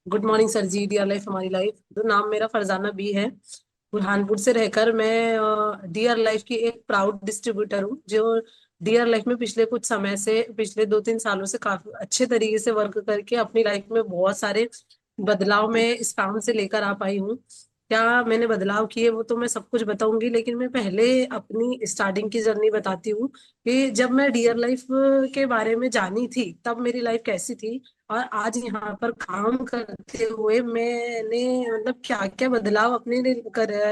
Good morning sir जी। Dear life हमारी life. तो नाम मेरा फरजाना बी है। बुरहानपुर से रहकर मैं डियर लाइफ की एक प्राउड डिस्ट्रीब्यूटर हूँ, जो डियर लाइफ में पिछले कुछ समय से, पिछले 2-3 सालों से काफी अच्छे तरीके से वर्क करके अपनी लाइफ में बहुत सारे बदलाव में इस काम से लेकर आ पाई हूँ। क्या मैंने बदलाव किए वो तो मैं सब कुछ बताऊंगी, लेकिन मैं पहले अपनी स्टार्टिंग की जर्नी बताती हूँ कि जब मैं डियर लाइफ के बारे में जानी थी तब मेरी लाइफ कैसी थी, और आज यहाँ पर काम करते हुए मैंने मतलब क्या क्या बदलाव अपने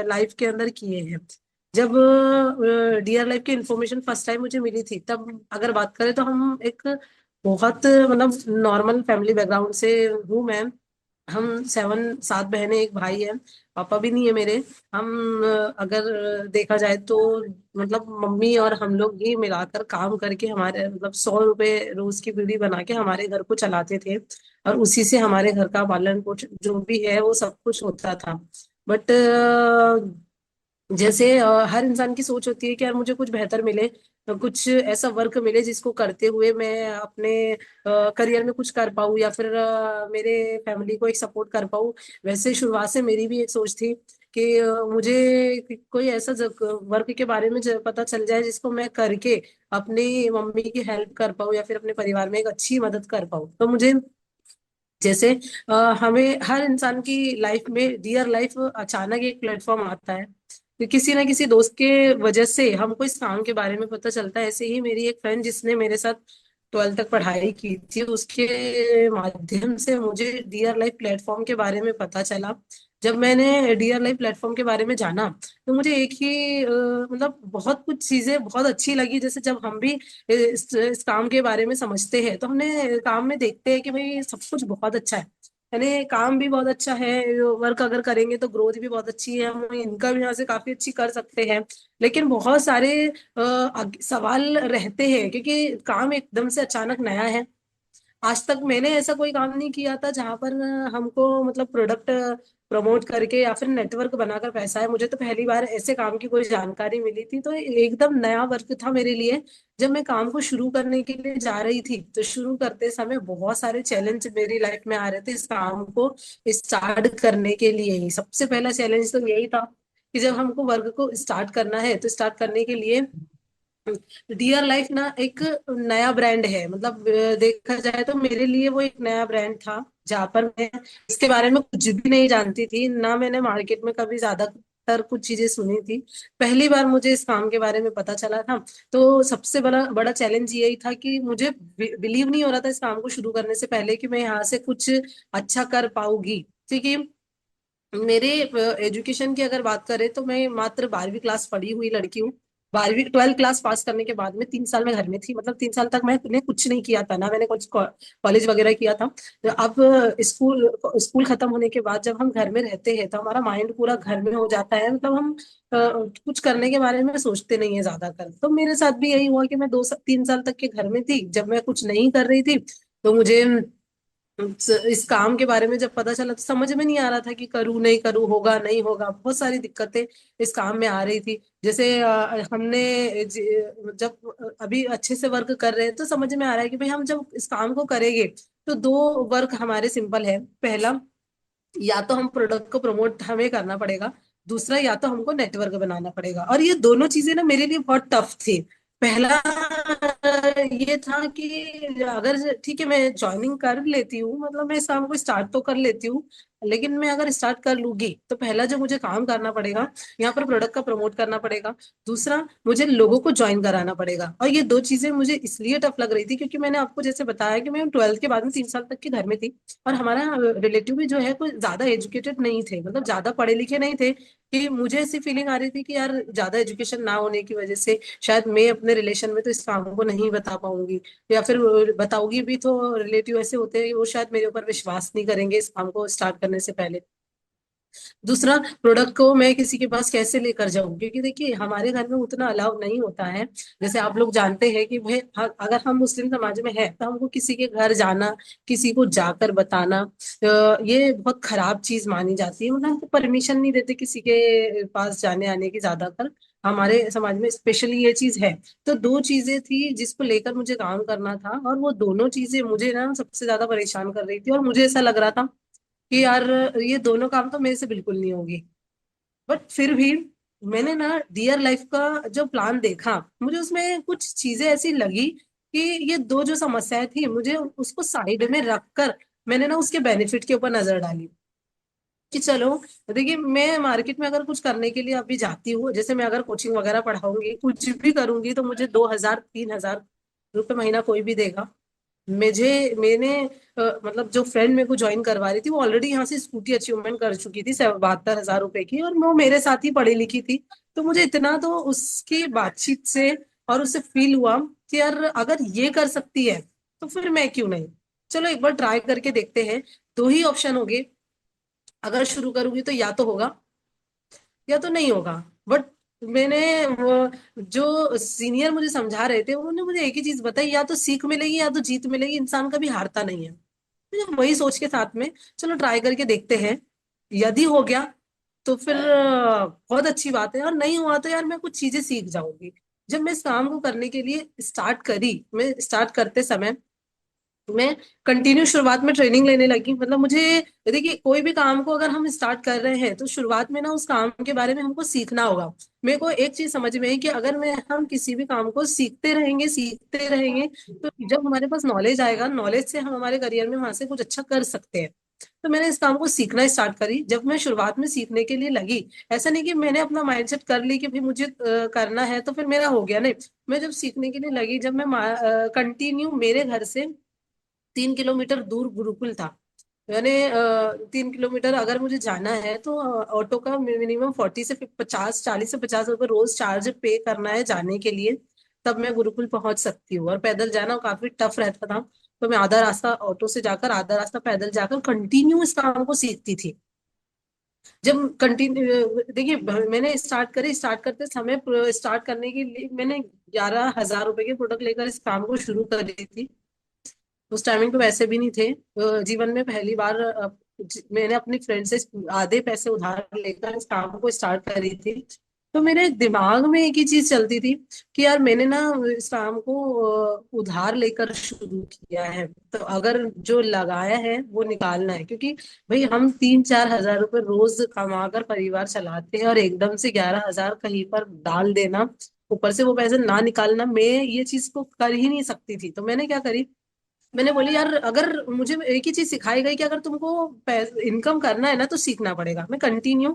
लाइफ के अंदर किए हैं। जब डियर लाइफ की इंफॉर्मेशन फर्स्ट टाइम मुझे मिली थी, तब अगर बात करें तो हम एक बहुत मतलब नॉर्मल फैमिली बैकग्राउंड से हूँ मैं। हम 7 बहनें, एक भाई है। पापा भी नहीं है मेरे। हम अगर देखा जाए तो मतलब मम्मी और हम लोग ही मिलाकर काम करके हमारे मतलब 100 रुपए रोज की बीड़ी बना के हमारे घर को चलाते थे, और उसी से हमारे घर का पालन पोषण जो भी है वो सब कुछ होता था। बट जैसे हर इंसान की सोच होती है कि यार मुझे कुछ बेहतर मिले, कुछ ऐसा वर्क मिले जिसको करते हुए मैं अपने करियर में कुछ कर पाऊँ, या फिर मेरे फैमिली को एक सपोर्ट कर पाऊँ। वैसे शुरुआत से मेरी भी एक सोच थी कि मुझे कोई ऐसा वर्क के बारे में पता चल जाए जिसको मैं करके अपनी मम्मी की हेल्प कर पाऊँ, या फिर अपने परिवार में एक अच्छी मदद कर पाऊँ। तो मुझे जैसे हमें हर इंसान की लाइफ में डियर लाइफ अचानक एक प्लेटफॉर्म आता है, तो किसी ना किसी दोस्त के वजह से हमको इस काम के बारे में पता चलता है। ऐसे ही मेरी एक फ्रेंड जिसने मेरे साथ 12th तक पढ़ाई की थी, उसके माध्यम से मुझे डियर लाइफ प्लेटफॉर्म के बारे में पता चला। जब मैंने डियर लाइफ प्लेटफॉर्म के बारे में जाना तो मुझे एक ही मतलब बहुत कुछ चीजें बहुत अच्छी लगी। जैसे जब हम भी इस काम के बारे में समझते हैं तो हमने काम में देखते हैं कि भाई सब कुछ बहुत अच्छा है, यानी काम भी बहुत अच्छा है। वर्क अगर करेंगे तो ग्रोथ भी बहुत अच्छी है, हम इनकम यहाँ से काफी अच्छी कर सकते हैं। लेकिन बहुत सारे सवाल रहते हैं क्योंकि काम एकदम से अचानक नया है। आज तक मैंने ऐसा कोई काम नहीं किया था जहां पर हमको मतलब प्रोडक्ट प्रमोट करके या फिर नेटवर्क बनाकर पैसा है। मुझे तो पहली बार ऐसे काम की कोई जानकारी मिली थी, तो एकदम नया वर्क था मेरे लिए। जब मैं काम को शुरू करने के लिए जा रही थी तो शुरू करते समय बहुत सारे चैलेंज मेरी लाइफ में आ रहे थे। इस काम को स्टार्ट करने के लिए ही सबसे पहला चैलेंज तो यही था कि जब हमको वर्क को स्टार्ट करना है तो स्टार्ट करने के लिए डियर लाइफ ना एक नया ब्रांड है। मतलब देखा जाए तो मेरे लिए वो एक नया ब्रांड था, जहां पर मैं इसके बारे में कुछ भी नहीं जानती थी, ना मैंने मार्केट में कभी ज्यादातर कुछ चीजें सुनी थी। पहली बार मुझे इस काम के बारे में पता चला था। तो सबसे बड़ा बड़ा चैलेंज यही था कि मुझे बिलीव नहीं हो रहा था इस काम को शुरू करने से पहले कि मैं यहाँ से कुछ अच्छा कर पाऊंगी, क्योंकि मेरे एजुकेशन की अगर बात करें तो मैं मात्र 12वीं क्लास पढ़ी हुई लड़की हूँ। 12वीं 12th क्लास पास करने के बाद में 3 साल में घर में थी, मतलब 3 साल तक मैंने कुछ नहीं किया था, ना मैंने कुछ कॉलेज वगैरह किया था। तो अब स्कूल स्कूल खत्म होने के बाद जब हम घर में रहते हैं तो हमारा माइंड पूरा घर में हो जाता है, मतलब हम कुछ करने के बारे में सोचते नहीं है ज्यादा कर। तो मेरे साथ भी यही हुआ कि मैं 2-3 साल तक के घर में थी जब मैं कुछ नहीं कर रही थी। तो मुझे इस काम के बारे में जब पता चला तो समझ में नहीं आ रहा था कि करूँ नहीं करूँ, होगा नहीं होगा, बहुत सारी दिक्कतें इस काम में आ रही थी। जैसे हमने जब अभी अच्छे से वर्क कर रहे हैं तो समझ में आ रहा है कि भाई हम जब इस काम को करेंगे तो दो वर्क हमारे सिंपल है। पहला, या तो हम प्रोडक्ट को प्रमोट हमें करना पड़ेगा। दूसरा, या तो हमको नेटवर्क बनाना पड़ेगा। और ये दोनों चीजें ना मेरे लिए बहुत टफ थी। पहला ये था कि अगर ठीक है मैं ज्वाइनिंग कर लेती हूँ, मतलब मैं इस काम को स्टार्ट तो कर लेती हूँ, लेकिन मैं अगर स्टार्ट कर लूंगी तो पहला जो मुझे काम करना पड़ेगा, यहाँ पर प्रोडक्ट का प्रमोट करना पड़ेगा। दूसरा, मुझे लोगों को ज्वाइन कराना पड़ेगा। और ये दो चीजें मुझे इसलिए टफ लग रही थी क्योंकि मैंने आपको जैसे बताया कि मैं 12th के बाद में 3 साल तक के घर में थी, और हमारा रिलेटिव भी जो है कोई ज्यादा एजुकेटेड नहीं थे, मतलब ज्यादा पढ़े लिखे नहीं थे। कि मुझे ऐसी फीलिंग आ रही थी कि यार ज्यादा एजुकेशन ना होने की वजह से शायद मैं अपने रिलेशन में तो इस काम को नहीं बता पाऊंगी, या फिर बताऊंगी भी तो रिलेटिव ऐसे होते हैं वो शायद मेरे ऊपर विश्वास नहीं करेंगे इस काम को स्टार्ट करने से पहले। दूसरा, प्रोडक्ट को मैं किसी के पास कैसे लेकर जाऊं, क्योंकि देखिए हमारे घर में उतना अलाउ नहीं होता है। जैसे आप लोग जानते हैं कि भाई अगर हम मुस्लिम समाज में हैं तो हमको किसी के घर जाना, किसी को जाकर बताना ये बहुत खराब चीज मानी जाती है। मतलब हमको परमिशन नहीं देते किसी के पास जाने आने की ज्यादातर, हमारे समाज में स्पेशली ये चीज है। तो दो चीजें थी जिसको लेकर मुझे काम करना था, और वो दोनों चीजें मुझे ना सबसे ज्यादा परेशान कर रही थी, और मुझे ऐसा लग रहा था कि यार ये दोनों काम तो मेरे से बिल्कुल नहीं होगी। बट फिर भी मैंने ना डियर लाइफ का जो प्लान देखा, मुझे उसमें कुछ चीजें ऐसी लगी कि ये दो जो समस्याएं थी, मुझे उसको साइड में रखकर मैंने ना उसके बेनिफिट के ऊपर नजर डाली। कि चलो, देखिए मैं मार्केट में अगर कुछ करने के लिए अभी जाती हूँ, जैसे मैं अगर कोचिंग वगैरह पढ़ाऊंगी, कुछ भी करूंगी, तो मुझे 2,000 3,000 रुपये महीना कोई भी देगा। मैंने मतलब जो फ्रेंड मेरे को ज्वाइन करवा रही थी, वो ऑलरेडी यहाँ से स्कूटी अचीवमेंट कर चुकी थी 72,000 रुपए की, और वो मेरे साथ ही पढ़ी लिखी थी। तो मुझे इतना तो उसकी बातचीत से और उससे फील हुआ कि यार अगर ये कर सकती है तो फिर मैं क्यों नहीं। चलो एक बार ट्राई करके देखते हैं। दो ही ऑप्शन होंगे, अगर शुरू करूंगी तो या तो होगा या तो नहीं होगा। बट मैंने वो जो सीनियर मुझे समझा रहे थे, उन्होंने मुझे एक ही चीज बताई, या तो सीख मिलेगी या तो जीत मिलेगी, इंसान कभी हारता नहीं है। मुझे वही सोच के साथ में चलो ट्राई करके देखते हैं। यदि हो गया तो फिर बहुत अच्छी बात है, और नहीं हुआ तो यार मैं कुछ चीजें सीख जाऊंगी। जब मैं इस काम को करने के लिए स्टार्ट करी, मैं स्टार्ट करते समय मैं कंटिन्यू शुरुआत में ट्रेनिंग लेने लगी। मतलब मुझे, देखिए कोई भी काम को अगर हम स्टार्ट कर रहे हैं तो शुरुआत में ना उस काम के बारे में हमको सीखना होगा। मेरे को एक चीज समझ में है कि अगर मैं हम किसी भी काम को सीखते रहेंगे, तो जब हमारे पास नॉलेज आएगा, नॉलेज से हम हमारे करियर में वहां से कुछ अच्छा कर सकते हैं। तो मैंने इस काम को सीखना स्टार्ट करी। जब मैं शुरुआत में सीखने के लिए लगी, ऐसा नहीं कि मैंने अपना माइंडसेट कर ली कि भाई मुझे करना है तो फिर मेरा हो गया, नहीं। मैं जब सीखने के लिए लगी, जब मैं कंटिन्यू, मेरे घर से 3 किलोमीटर दूर गुरुकुल था। यानी 3 किलोमीटर अगर मुझे जाना है तो ऑटो का मिनिमम 40 से 50, 40 से 50 रुपए रोज चार्ज पे करना है जाने के लिए, तब मैं गुरुकुल पहुंच सकती हूँ। और पैदल जाना काफी टफ रहता था, तो मैं आधा रास्ता ऑटो से जाकर, आधा रास्ता पैदल जाकर कंटिन्यू इस काम को सीखती थी। जब कंटिन्यू, देखिए मैंने स्टार्ट करते समय, स्टार्ट करने के लिए मैंने 11,000 रुपए के प्रोडक्ट लेकर इस काम को शुरू कर दी थी। उस टाइमिंग पे वैसे भी नहीं थे। जीवन में पहली बार मैंने अपनी फ्रेंड से आधे पैसे उधार लेकर इस काम को स्टार्ट करी थी। तो मेरे दिमाग में एक ही चीज चलती थी कि यार मैंने ना इस काम को उधार लेकर शुरू किया है, तो अगर जो लगाया है वो निकालना है। क्योंकि भाई हम 3-4 हजार रुपए रोज कमाकर परिवार चलाते हैं, और एकदम से 11,000 कहीं पर डाल देना, ऊपर से वो पैसे ना निकालना, मैं ये चीज को कर ही नहीं सकती थी। तो मैंने क्या करी, मैंने बोली यार अगर मुझे एक ही चीज सिखाई गई कि अगर तुमको इनकम करना है ना तो सीखना पड़ेगा। मैं कंटिन्यू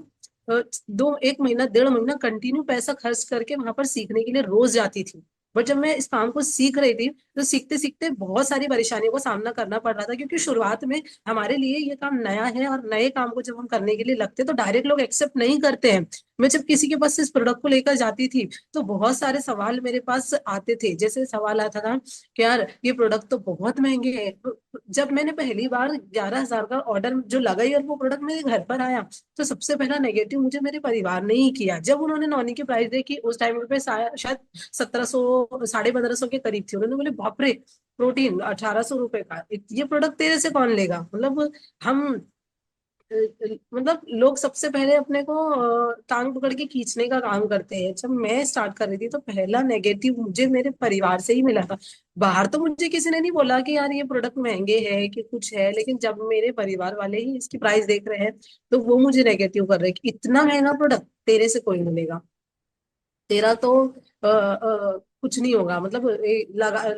1 महीना 1.5 महीना कंटिन्यू पैसा खर्च करके वहां पर सीखने के लिए रोज जाती थी। बट जब मैं इस काम को सीख रही थी, तो सीखते सीखते बहुत सारी परेशानियों का सामना करना पड़ रहा था। क्योंकि शुरुआत में हमारे लिए ये काम नया है, और नए काम को जब हम करने के लिए लगते हैं तो डायरेक्ट लोग एक्सेप्ट नहीं करते हैं। मैं जब किसी के पास इस प्रोडक्ट को लेकर जाती थी, तो बहुत सारे सवाल मेरे पास आते थे। जैसे सवाल आता था कि यार ये प्रोडक्ट तो बहुत महंगे हैं। जब मैंने पहली बार 11,000 का ऑर्डर जो लगाई और वो प्रोडक्ट मेरे घर पर आया, तो सबसे पहला नेगेटिव मुझे मेरे परिवार ने ही किया। जब उन्होंने नॉनी की प्राइस देखी, उस टाइम पे शायद 1,700 1550 के करीब थी, उन्होंने बोले बाप रे, प्रोटीन 1,800 रुपए का, ये प्रोडक्ट तेरे से कौन लेगा। मतलब हम मतलब लोग सबसे पहले अपने को टांग पकड़ के खींचने का काम करते हैं। जब मैं स्टार्ट कर रही थी तो पहला नेगेटिव मुझे मेरे परिवार से ही मिला था। बाहर तो मुझे किसी ने नहीं बोला कि यार ये प्रोडक्ट महंगे है कि कुछ है, लेकिन जब मेरे परिवार वाले ही इसकी प्राइस देख रहे हैं, तो वो मुझे नेगेटिव कर रहे हैं कि इतना महंगा प्रोडक्ट तेरे से कोई नहीं लेगा। तेरा तो कुछ नहीं होगा। मतलब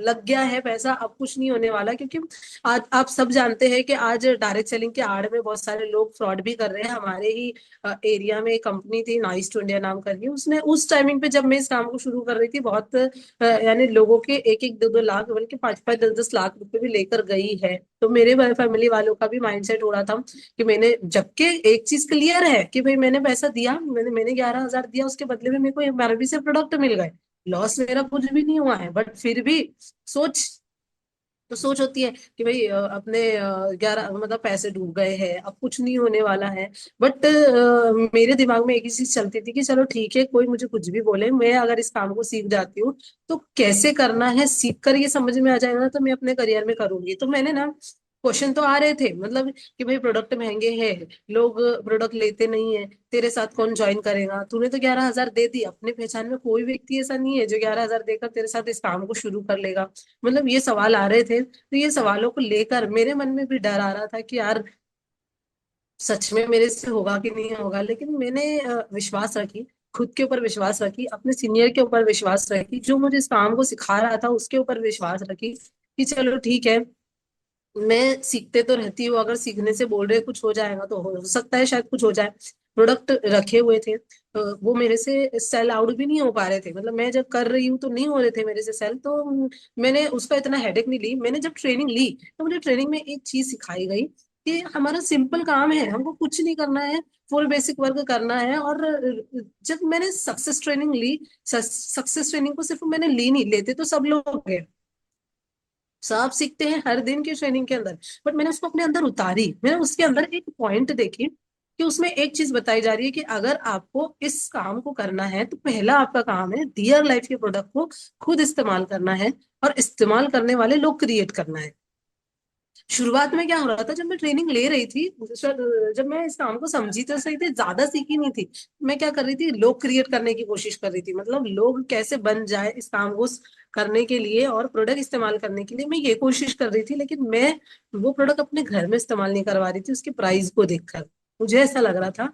लग गया है पैसा, अब कुछ नहीं होने वाला। क्योंकि आज आप सब जानते हैं कि आज डायरेक्ट सेलिंग के आड़ में बहुत सारे लोग फ्रॉड भी कर रहे हैं। हमारे ही एरिया में एक कंपनी थी नाइस टू इंडिया नाम करके, उसने उस टाइमिंग पे जब मैं इस काम को शुरू कर रही थी, बहुत यानी लोगों के 1-1 2-2 लाख, बल्कि 5-5 10-10 लाख रुपए भी लेकर गई है। तो मेरे फैमिली वालों का भी माइंडसेट हो रहा था कि मैंने, जबकि एक चीज क्लियर है कि भाई मैंने पैसा दिया, मैंने 11,000 दिया, उसके बदले में मेरे को एमआरपी से प्रोडक्ट मिल गए, लॉस मेरा कुछ भी नहीं हुआ है। बट फिर भी सोच, तो सोच होती है कि भाई अपने 11 मतलब पैसे डूब गए हैं, अब कुछ नहीं होने वाला है। बट मेरे दिमाग में एक ही चीज चलती थी कि चलो ठीक है, कोई मुझे कुछ भी बोले, मैं अगर इस काम को सीख जाती हूँ तो कैसे करना है, सीख कर ये समझ में आ जाएगा ना, तो मैं अपने करियर में करूंगी। तो मैंने ना, क्वेश्चन तो आ रहे थे मतलब कि भाई प्रोडक्ट महंगे हैं, लोग प्रोडक्ट लेते नहीं है, तेरे साथ कौन ज्वाइन करेगा, तूने तो 11,000 दे दी, अपने पहचान में कोई व्यक्ति ऐसा नहीं है जो 11,000 देकर तेरे साथ इस काम को शुरू कर लेगा। मतलब ये सवाल आ रहे थे, तो ये सवालों को लेकर मेरे मन में भी डर आ रहा था कि यार सच में मेरे से होगा कि नहीं होगा, लेकिन मैंने विश्वास रखी, खुद के ऊपर विश्वास रखी, अपने सीनियर के ऊपर विश्वास रखी, जो मुझे इस काम को सिखा रहा था उसके ऊपर विश्वास रखी कि चलो ठीक है, मैं सीखते तो रहती हूँ, अगर सीखने से बोल रहे कुछ हो जाएगा तो हो सकता है शायद कुछ हो जाए। प्रोडक्ट रखे हुए थे, वो मेरे से सेल आउट भी नहीं हो पा रहे थे, मतलब मैं जब कर रही हूँ तो नहीं हो रहे थे मेरे से सेल, तो मैंने उसका इतना हेडेक नहीं ली। मैंने जब ट्रेनिंग ली तो मुझे ट्रेनिंग में एक चीज सिखाई गई कि हमारा सिंपल काम है, हमको कुछ नहीं करना है, फुल बेसिक वर्क करना है। और जब मैंने सक्सेस ट्रेनिंग ली, सक्सेस ट्रेनिंग को सिर्फ मैंने ली नहीं, लेते तो सब लोग हैं, सब सीखते हैं हर दिन की ट्रेनिंग के अंदर, बट मैंने उसको अपने अंदर उतारी, मैंने उसके अंदर एक पॉइंट देखी कि उसमें एक चीज बताई जा रही है कि अगर आपको इस काम को करना है तो पहला आपका काम है डियर लाइफ के प्रोडक्ट को खुद इस्तेमाल करना है, और इस्तेमाल करने वाले लोग क्रिएट करना है। शुरुआत में क्या हो रहा था, जब मैं ट्रेनिंग ले रही थी, जब मैं इस काम को समझी तो सही थी, ज्यादा सीखी नहीं थी, मैं क्या कर रही थी, लोग क्रिएट करने की कोशिश कर रही थी, मतलब लोग कैसे बन जाए इस काम को करने के लिए और प्रोडक्ट इस्तेमाल करने के लिए मैं ये कोशिश कर रही थी। लेकिन मैं वो प्रोडक्ट अपने घर में इस्तेमाल नहीं करवा रही थी उसके प्राइस को देखकर। मुझे ऐसा लग रहा था,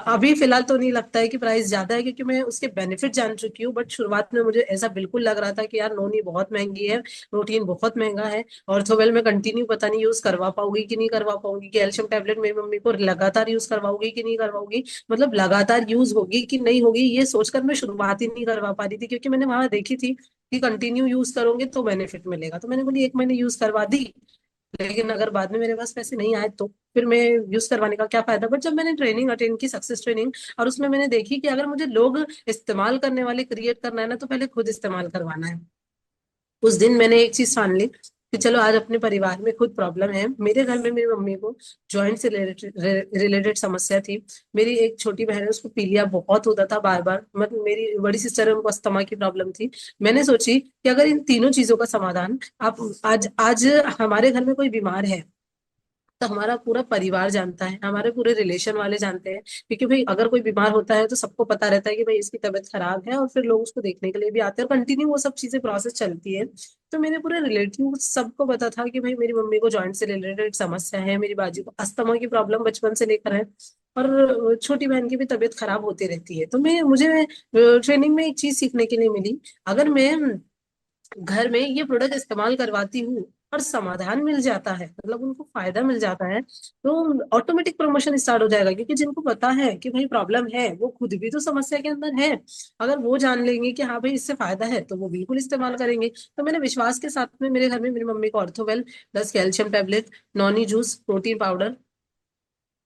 अभी फिलहाल तो नहीं लगता है कि प्राइस ज्यादा है, क्योंकि मैं उसके बेनिफिट जान चुकी हूँ, बट शुरुआत में मुझे ऐसा बिल्कुल लग रहा था कि यार नोनी बहुत महंगी है, प्रोटीन बहुत महंगा है, ऑर्थोवेल में कंटिन्यू पता नहीं यूज करवा पाऊंगी कि नहीं करवा पाऊंगी, कैल्शियम टैबलेट मेरी मम्मी को लगातार यूज करवाऊंगी कि नहीं करवाऊंगी, मतलब लगातार यूज होगी कि नहीं होगी, ये सोचकर मैं शुरुआत ही नहीं करवा पा रही थी, क्योंकि मैंने वहां देखी थी कि कंटिन्यू यूज करोगे तो बेनिफिट मिलेगा, तो मैंने बोली एक महीने यूज करवा दी, लेकिन अगर बाद में मेरे पास पैसे नहीं आए तो फिर मैं यूज करवाने का क्या फायदा। बट जब मैंने ट्रेनिंग अटेंड की, सक्सेस ट्रेनिंग, और उसमें मैंने देखी कि अगर मुझे लोग इस्तेमाल करने वाले क्रिएट करना है ना, तो पहले खुद इस्तेमाल करवाना है। उस दिन मैंने एक चीज ठान ली कि चलो आज अपने परिवार में खुद प्रॉब्लम है, मेरे घर में मेरी मम्मी को जॉइंट से रिलेटेड समस्या थी, मेरी एक छोटी बहन है उसको पीलिया बहुत होता था बार बार, मतलब मेरी बड़ी सिस्टर है उनको अस्थमा की प्रॉब्लम थी। मैंने सोची कि अगर इन तीनों चीजों का समाधान आप आज आज हमारे घर में कोई बीमार है तो हमारा पूरा परिवार जानता है, हमारे पूरे रिलेशन वाले जानते हैं, क्योंकि भाई अगर कोई बीमार होता है तो सबको पता रहता है कि भाई इसकी तबीयत खराब है, और फिर लोग उसको देखने के लिए भी आते हैं, और कंटिन्यू वो सब चीजें प्रोसेस चलती है। तो मेरे पूरे रिलेटिव सबको पता था कि भाई मेरी मम्मी को जॉइंट से रिलेटेड समस्या है, मेरी बाजी को अस्थमा की प्रॉब्लम बचपन से लेकर है, और छोटी बहन की भी तबीयत खराब होती रहती है। तो मैं मुझे ट्रेनिंग में एक चीज सीखने के लिए मिली, अगर मैं घर में ये प्रोडक्ट इस्तेमाल करवाती हूँ और समाधान मिल जाता है, मतलब उनको फायदा मिल जाता है, तो ऑटोमेटिक प्रमोशन स्टार्ट हो जाएगा, क्योंकि जिनको पता है कि भाई प्रॉब्लम है वो खुद भी तो समस्या के अंदर है, अगर वो जान लेंगे कि हाँ भाई इससे फायदा है तो वो बिल्कुल इस्तेमाल करेंगे। तो मैंने विश्वास के साथ में मेरे घर में मेरी मम्मी को Orthowell plus calcium tablet, noni juice, protein powder,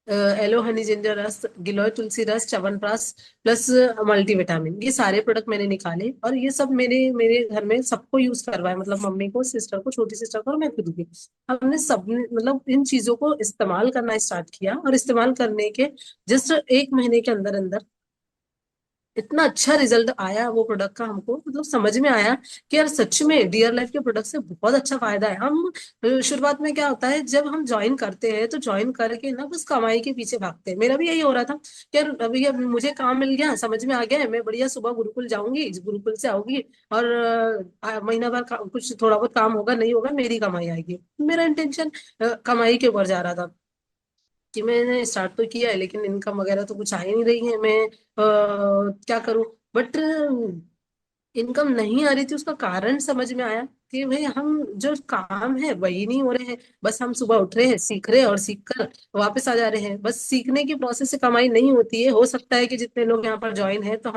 aloe honey ginger रस, गिलोय तुलसी रस, च्यवनप्राश प्लस मल्टीविटामिन, ये सारे प्रोडक्ट मैंने निकाले और ये सब मेरे मेरे घर में सबको यूज करवाया, मतलब मम्मी को, सिस्टर को, छोटी सिस्टर को, और मैं खुद भी। हमने सब मतलब इन चीजों को इस्तेमाल करना स्टार्ट किया, और इस्तेमाल करने के जस्ट एक महीने के अंदर अंदर इतना अच्छा रिजल्ट आया वो प्रोडक्ट का, हमको मतलब समझ में आया कि यार सच में डियर लाइफ के प्रोडक्ट से बहुत अच्छा फायदा है। हम शुरुआत में क्या होता है, जब हम ज्वाइन करते हैं तो ज्वाइन करके ना बस कमाई के पीछे भागते हैं, मेरा भी यही हो रहा था कि यार अभी अब मुझे काम मिल गया, समझ में आ गया है, मैं बढ़िया सुबह गुरुकुल जाऊंगी, गुरुकुल से आऊंगी, और महीना भर कुछ थोड़ा बहुत काम होगा नहीं होगा, मेरी कमाई आएगी, मेरा इंटेंशन कमाई के ऊपर जा रहा था। कि मैंने स्टार्ट तो किया है लेकिन इनकम वगैरह तो कुछ आ ही नहीं रही है, मैं क्या करूं। बट इनकम नहीं आ रही थी, उसका कारण समझ में आया कि भाई हम जो काम है वही नहीं हो रहे हैं, बस हम सुबह उठ रहे हैं, सीख रहे हैं, और सीख कर वापस आ जा रहे हैं, बस सीखने की प्रोसेस से कमाई नहीं होती है। हो सकता है कि जितने लोग यहाँ पर ज्वाइन हैं तो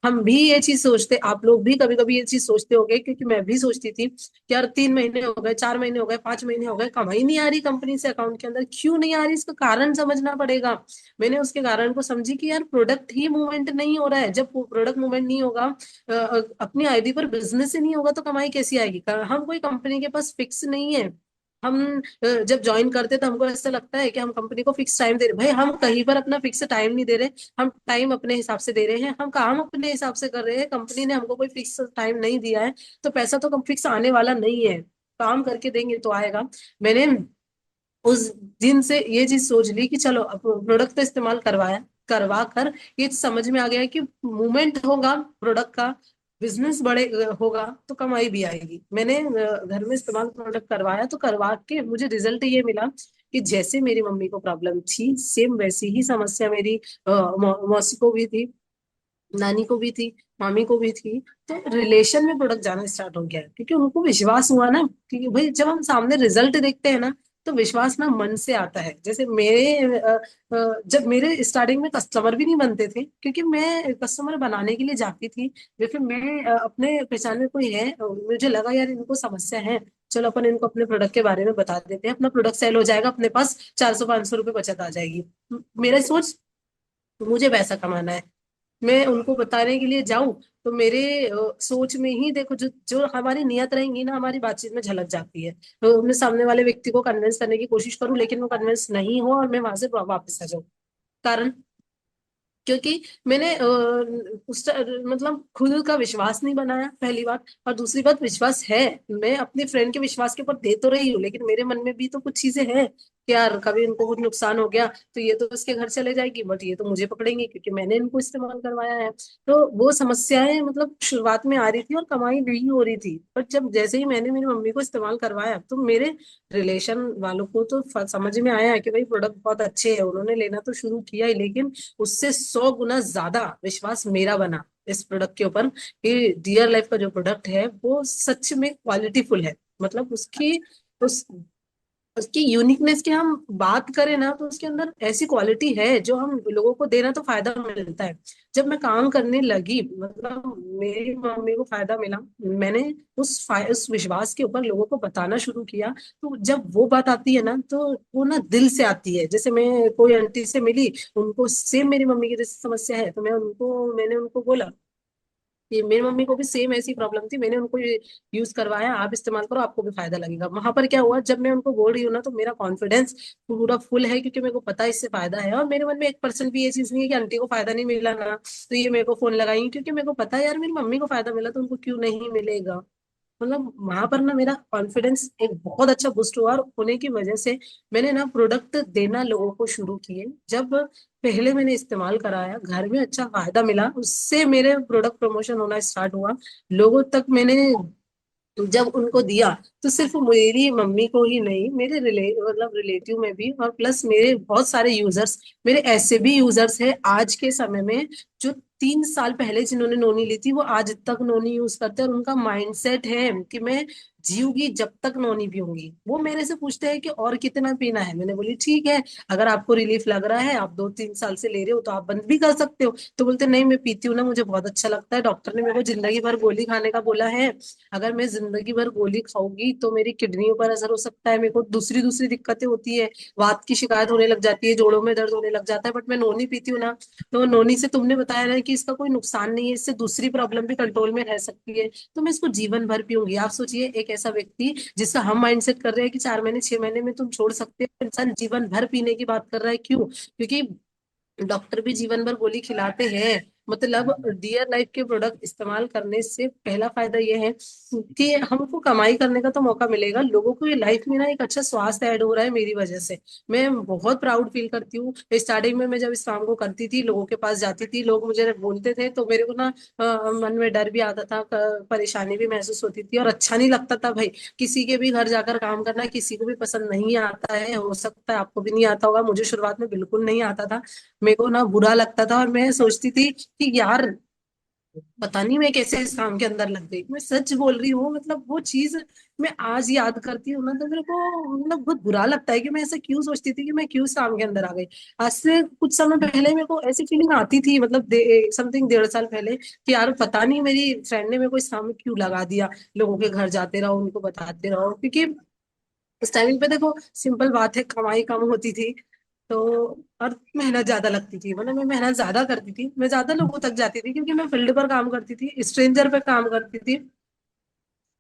हम भी ये चीज सोचते, आप लोग भी कभी कभी ये चीज सोचते होंगे, क्योंकि मैं भी सोचती थी कि यार 3 महीने हो गए, 4 महीने हो गए, 5 महीने हो गए, कमाई नहीं आ रही कंपनी से अकाउंट के अंदर, क्यों नहीं आ रही, इसका कारण समझना पड़ेगा। मैंने उसके कारण को समझी कि यार प्रोडक्ट ही मूवमेंट नहीं हो रहा है, जब प्रोडक्ट मूवमेंट नहीं होगा, अपनी आईडी पर बिजनेस ही नहीं होगा तो कमाई कैसी आएगी। हम कोई कंपनी के पास फिक्स नहीं है। हम जब ज्वाइन करते तो हमको ऐसा लगता है कि हम कंपनी को फिक्स टाइम दे रहे, भाई हम कहीं पर अपना फिक्स टाइम नहीं दे रहे, हम टाइम अपने हिसाब से दे रहे हैं, हम काम अपने हिसाब से कर रहे हैं, कंपनी ने हमको कोई फिक्स टाइम नहीं दिया है, तो पैसा तो कम फिक्स आने वाला नहीं है, काम करके देंगे तो आएगा। मैंने उस दिन से ये चीज सोच ली कि चलो अब प्रोडक्ट तो इस्तेमाल करवाया, करवा कर ये समझ में आ गया कि मूवमेंट होगा प्रोडक्ट का, बिजनेस बड़े होगा तो कमाई भी आएगी। मैंने घर में इस्तेमाल प्रोडक्ट करवाया, तो करवा के मुझे रिजल्ट ये मिला कि जैसे मेरी मम्मी को प्रॉब्लम थी सेम वैसी ही समस्या मेरी मौसी को भी थी, नानी को भी थी, मामी को भी थी। तो रिलेशन में प्रोडक्ट जाना स्टार्ट हो गया क्योंकि उनको विश्वास हुआ ना, क्योंकि भाई जब हम सामने रिजल्ट देखते हैं ना तो विश्वास ना मन से आता है। जैसे मेरे जब मेरे स्टार्टिंग में कस्टमर भी नहीं बनते थे क्योंकि मैं कस्टमर बनाने के लिए जाती थी। जैसे मैं अपने पहचान में कोई है, मुझे लगा यार इनको समस्या है, चलो अपन इनको अपने प्रोडक्ट के बारे में बता देते हैं, अपना प्रोडक्ट सेल हो जाएगा, अपने पास 400-500 रुपये बचत आ जाएगी। मेरा सोच, मुझे पैसा कमाना है, मैं उनको बताने के लिए जाऊं तो मेरे सोच में ही देखो जो जो हमारी नियत रहेंगी ना हमारी बातचीत में झलक जाती है। तो मैं सामने वाले व्यक्ति को कन्विंस करने की कोशिश करूं लेकिन वो कन्विंस नहीं हो और मैं वहां से वापस आ जाऊं। कारण, क्योंकि मैंने मतलब खुद का विश्वास नहीं बनाया पहली बात, और दूसरी बात विश्वास है, मैं अपने फ्रेंड के विश्वास के ऊपर दे तो रही हूँ लेकिन मेरे मन में भी तो कुछ चीजें हैं कि यार कभी इनको कुछ नुकसान हो गया तो ये तो इसके घर चले जाएगी, बट ये तो मुझे पकड़ेंगे क्योंकि मैंने इनको इस्तेमाल करवाया है। तो वो समस्याएं मतलब शुरुआत में आ रही थी और कमाई नहीं हो रही थी, बट जब जैसे ही मैंने मेरी मम्मी को इस्तेमाल करवाया तो मेरे रिलेशन वालों को तो समझ में आया कि भाई प्रोडक्ट बहुत अच्छे है, उन्होंने लेना तो शुरू किया ही, लेकिन उससे 100 गुना ज्यादा विश्वास मेरा बना इस प्रोडक्ट के ऊपर कि डियर लाइफ का जो प्रोडक्ट है वो सच में क्वालिटीफुल है। मतलब उस उसकी यूनिकनेस की हम बात करें ना तो उसके अंदर ऐसी क्वालिटी है जो हम लोगों को देना तो फायदा मिलता है। जब मैं काम करने लगी मतलब मेरी मम्मी को फायदा मिला, मैंने उस विश्वास के ऊपर लोगों को बताना शुरू किया। तो जब वो बात आती है ना तो वो ना दिल से आती है। जैसे मैं कोई आंटी से मिली, उनको सेम मेरी मम्मी की जैसी समस्या है तो मैंने उनको बोला कि मेरी मम्मी को भी सेम ऐसी प्रॉब्लम थी, मैंने उनको ये यूज करवाया, आप इस्तेमाल करो आपको भी फायदा लगेगा। वहां पर क्या हुआ, जब मैं उनको बोल रही हूँ ना तो मेरा कॉन्फिडेंस पूरा फुल है क्योंकि मेरे को पता है इससे फायदा है, और मेरे मन में 1% भी ये चीज नहीं है कि आंटी को फायदा नहीं मिला ना तो ये मेरे को फोन लगाई, क्योंकि मेरे को पता है यार मेरी मम्मी को फायदा मिला तो उनको क्यों नहीं मिलेगा। मतलब वहां पर ना मेरा कॉन्फिडेंस एक बहुत अच्छा बूस्ट हुआ, और होने की वजह से मैंने ना प्रोडक्ट देना लोगों को शुरू किए। जब पहले मैंने इस्तेमाल कराया, घर में अच्छा फायदा मिला, उससे मेरे प्रोडक्ट प्रमोशन होना स्टार्ट हुआ। लोगों तक मैंने जब उनको दिया तो सिर्फ मेरी मम्मी को ही नहीं, मेरे मतलब रिलेटिव में भी, और प्लस मेरे बहुत सारे यूजर्स, मेरे ऐसे भी यूजर्स हैं आज के समय में जो 3 साल पहले जिन्होंने नोनी ली थी वो आज तक नोनी यूज करते हैं, और उनका माइंडसेट है कि मैं जीऊंगी जब तक नोनी पीऊंगी। वो मेरे से पूछते हैं कि और कितना पीना है, मैंने बोली ठीक है, अगर आपको रिलीफ लग रहा है, आप 2-3 साल से ले रहे हो तो आप बंद भी कर सकते हो। तो बोलते नहीं मैं पीती हूँ ना, मुझे बहुत अच्छा लगता है, डॉक्टर ने मेरे को जिंदगी भर गोली खाने का बोला है, अगर मैं जिंदगी भर गोली खाऊंगी तो मेरी किडनियों पर असर हो सकता है, मेरे को दूसरी दूसरी दिक्कतें होती है, वात की शिकायत होने लग जाती है, जोड़ों में दर्द होने लग जाता है, बट मैं नोनी पीती हूँ ना। तो नोनी से तुमने बताया ना कि इसका कोई नुकसान नहीं है, इससे दूसरी प्रॉब्लम भी कंट्रोल में रह सकती है, तो मैं इसको जीवन भर पीऊंगी। आप सोचिए एक ऐसा व्यक्ति जिसका हम माइंडसेट कर रहे हैं कि 4 महीने 6 महीने में तुम छोड़ सकते हो, इंसान जीवन भर पीने की बात कर रहा है, क्यों? क्योंकि डॉक्टर भी जीवन भर गोली खिलाते हैं। मतलब डियर लाइफ के प्रोडक्ट इस्तेमाल करने से पहला फायदा ये है कि हमको कमाई करने का तो मौका मिलेगा, लोगों को ये लाइफ में ना एक अच्छा स्वास्थ्य ऐड हो रहा है मेरी वजह से। मैं बहुत प्राउड फील करती हूँ। स्टार्टिंग में मैं जब इस काम को करती थी, लोगों के पास जाती थी, लोग मुझे बोलते थे तो मेरे को ना मन में डर भी आता था, परेशानी भी महसूस होती थी और अच्छा नहीं लगता था भाई। किसी के भी घर जाकर काम करना किसी को भी पसंद नहीं आता है, हो सकता है आपको भी नहीं आता होगा, मुझे शुरुआत में बिल्कुल नहीं आता था। मेरे को ना बुरा लगता था और मैं सोचती थी कि यार पता नहीं मैं कैसे इस काम के अंदर लग गई, मैं सच बोल रही हूँ। मतलब वो चीज मैं आज याद करती हूँ ना तो मेरे को मतलब बहुत बुरा लगता है कि मैं ऐसा क्यों सोचती थी कि मैं क्यों इस काम के अंदर आ गई। आज से कुछ समय पहले मेरे को ऐसी फीलिंग आती थी, मतलब समथिंग 1.5 साल पहले, कि यार पता नहीं मेरी फ्रेंड ने मेरे को इस काम में क्यों लगा दिया, लोगों के घर जाते रहो उनको बताते रहो, क्योंकि उस टाइमिंग पे देखो सिंपल बात है, कमाई कम होती थी तो, और मेहनत ज्यादा लगती थी, मतलब मैं मेहनत ज्यादा करती थी, मैं ज्यादा लोगों तक जाती थी क्योंकि मैं फील्ड पर काम करती थी, स्ट्रेंजर पे काम करती थी।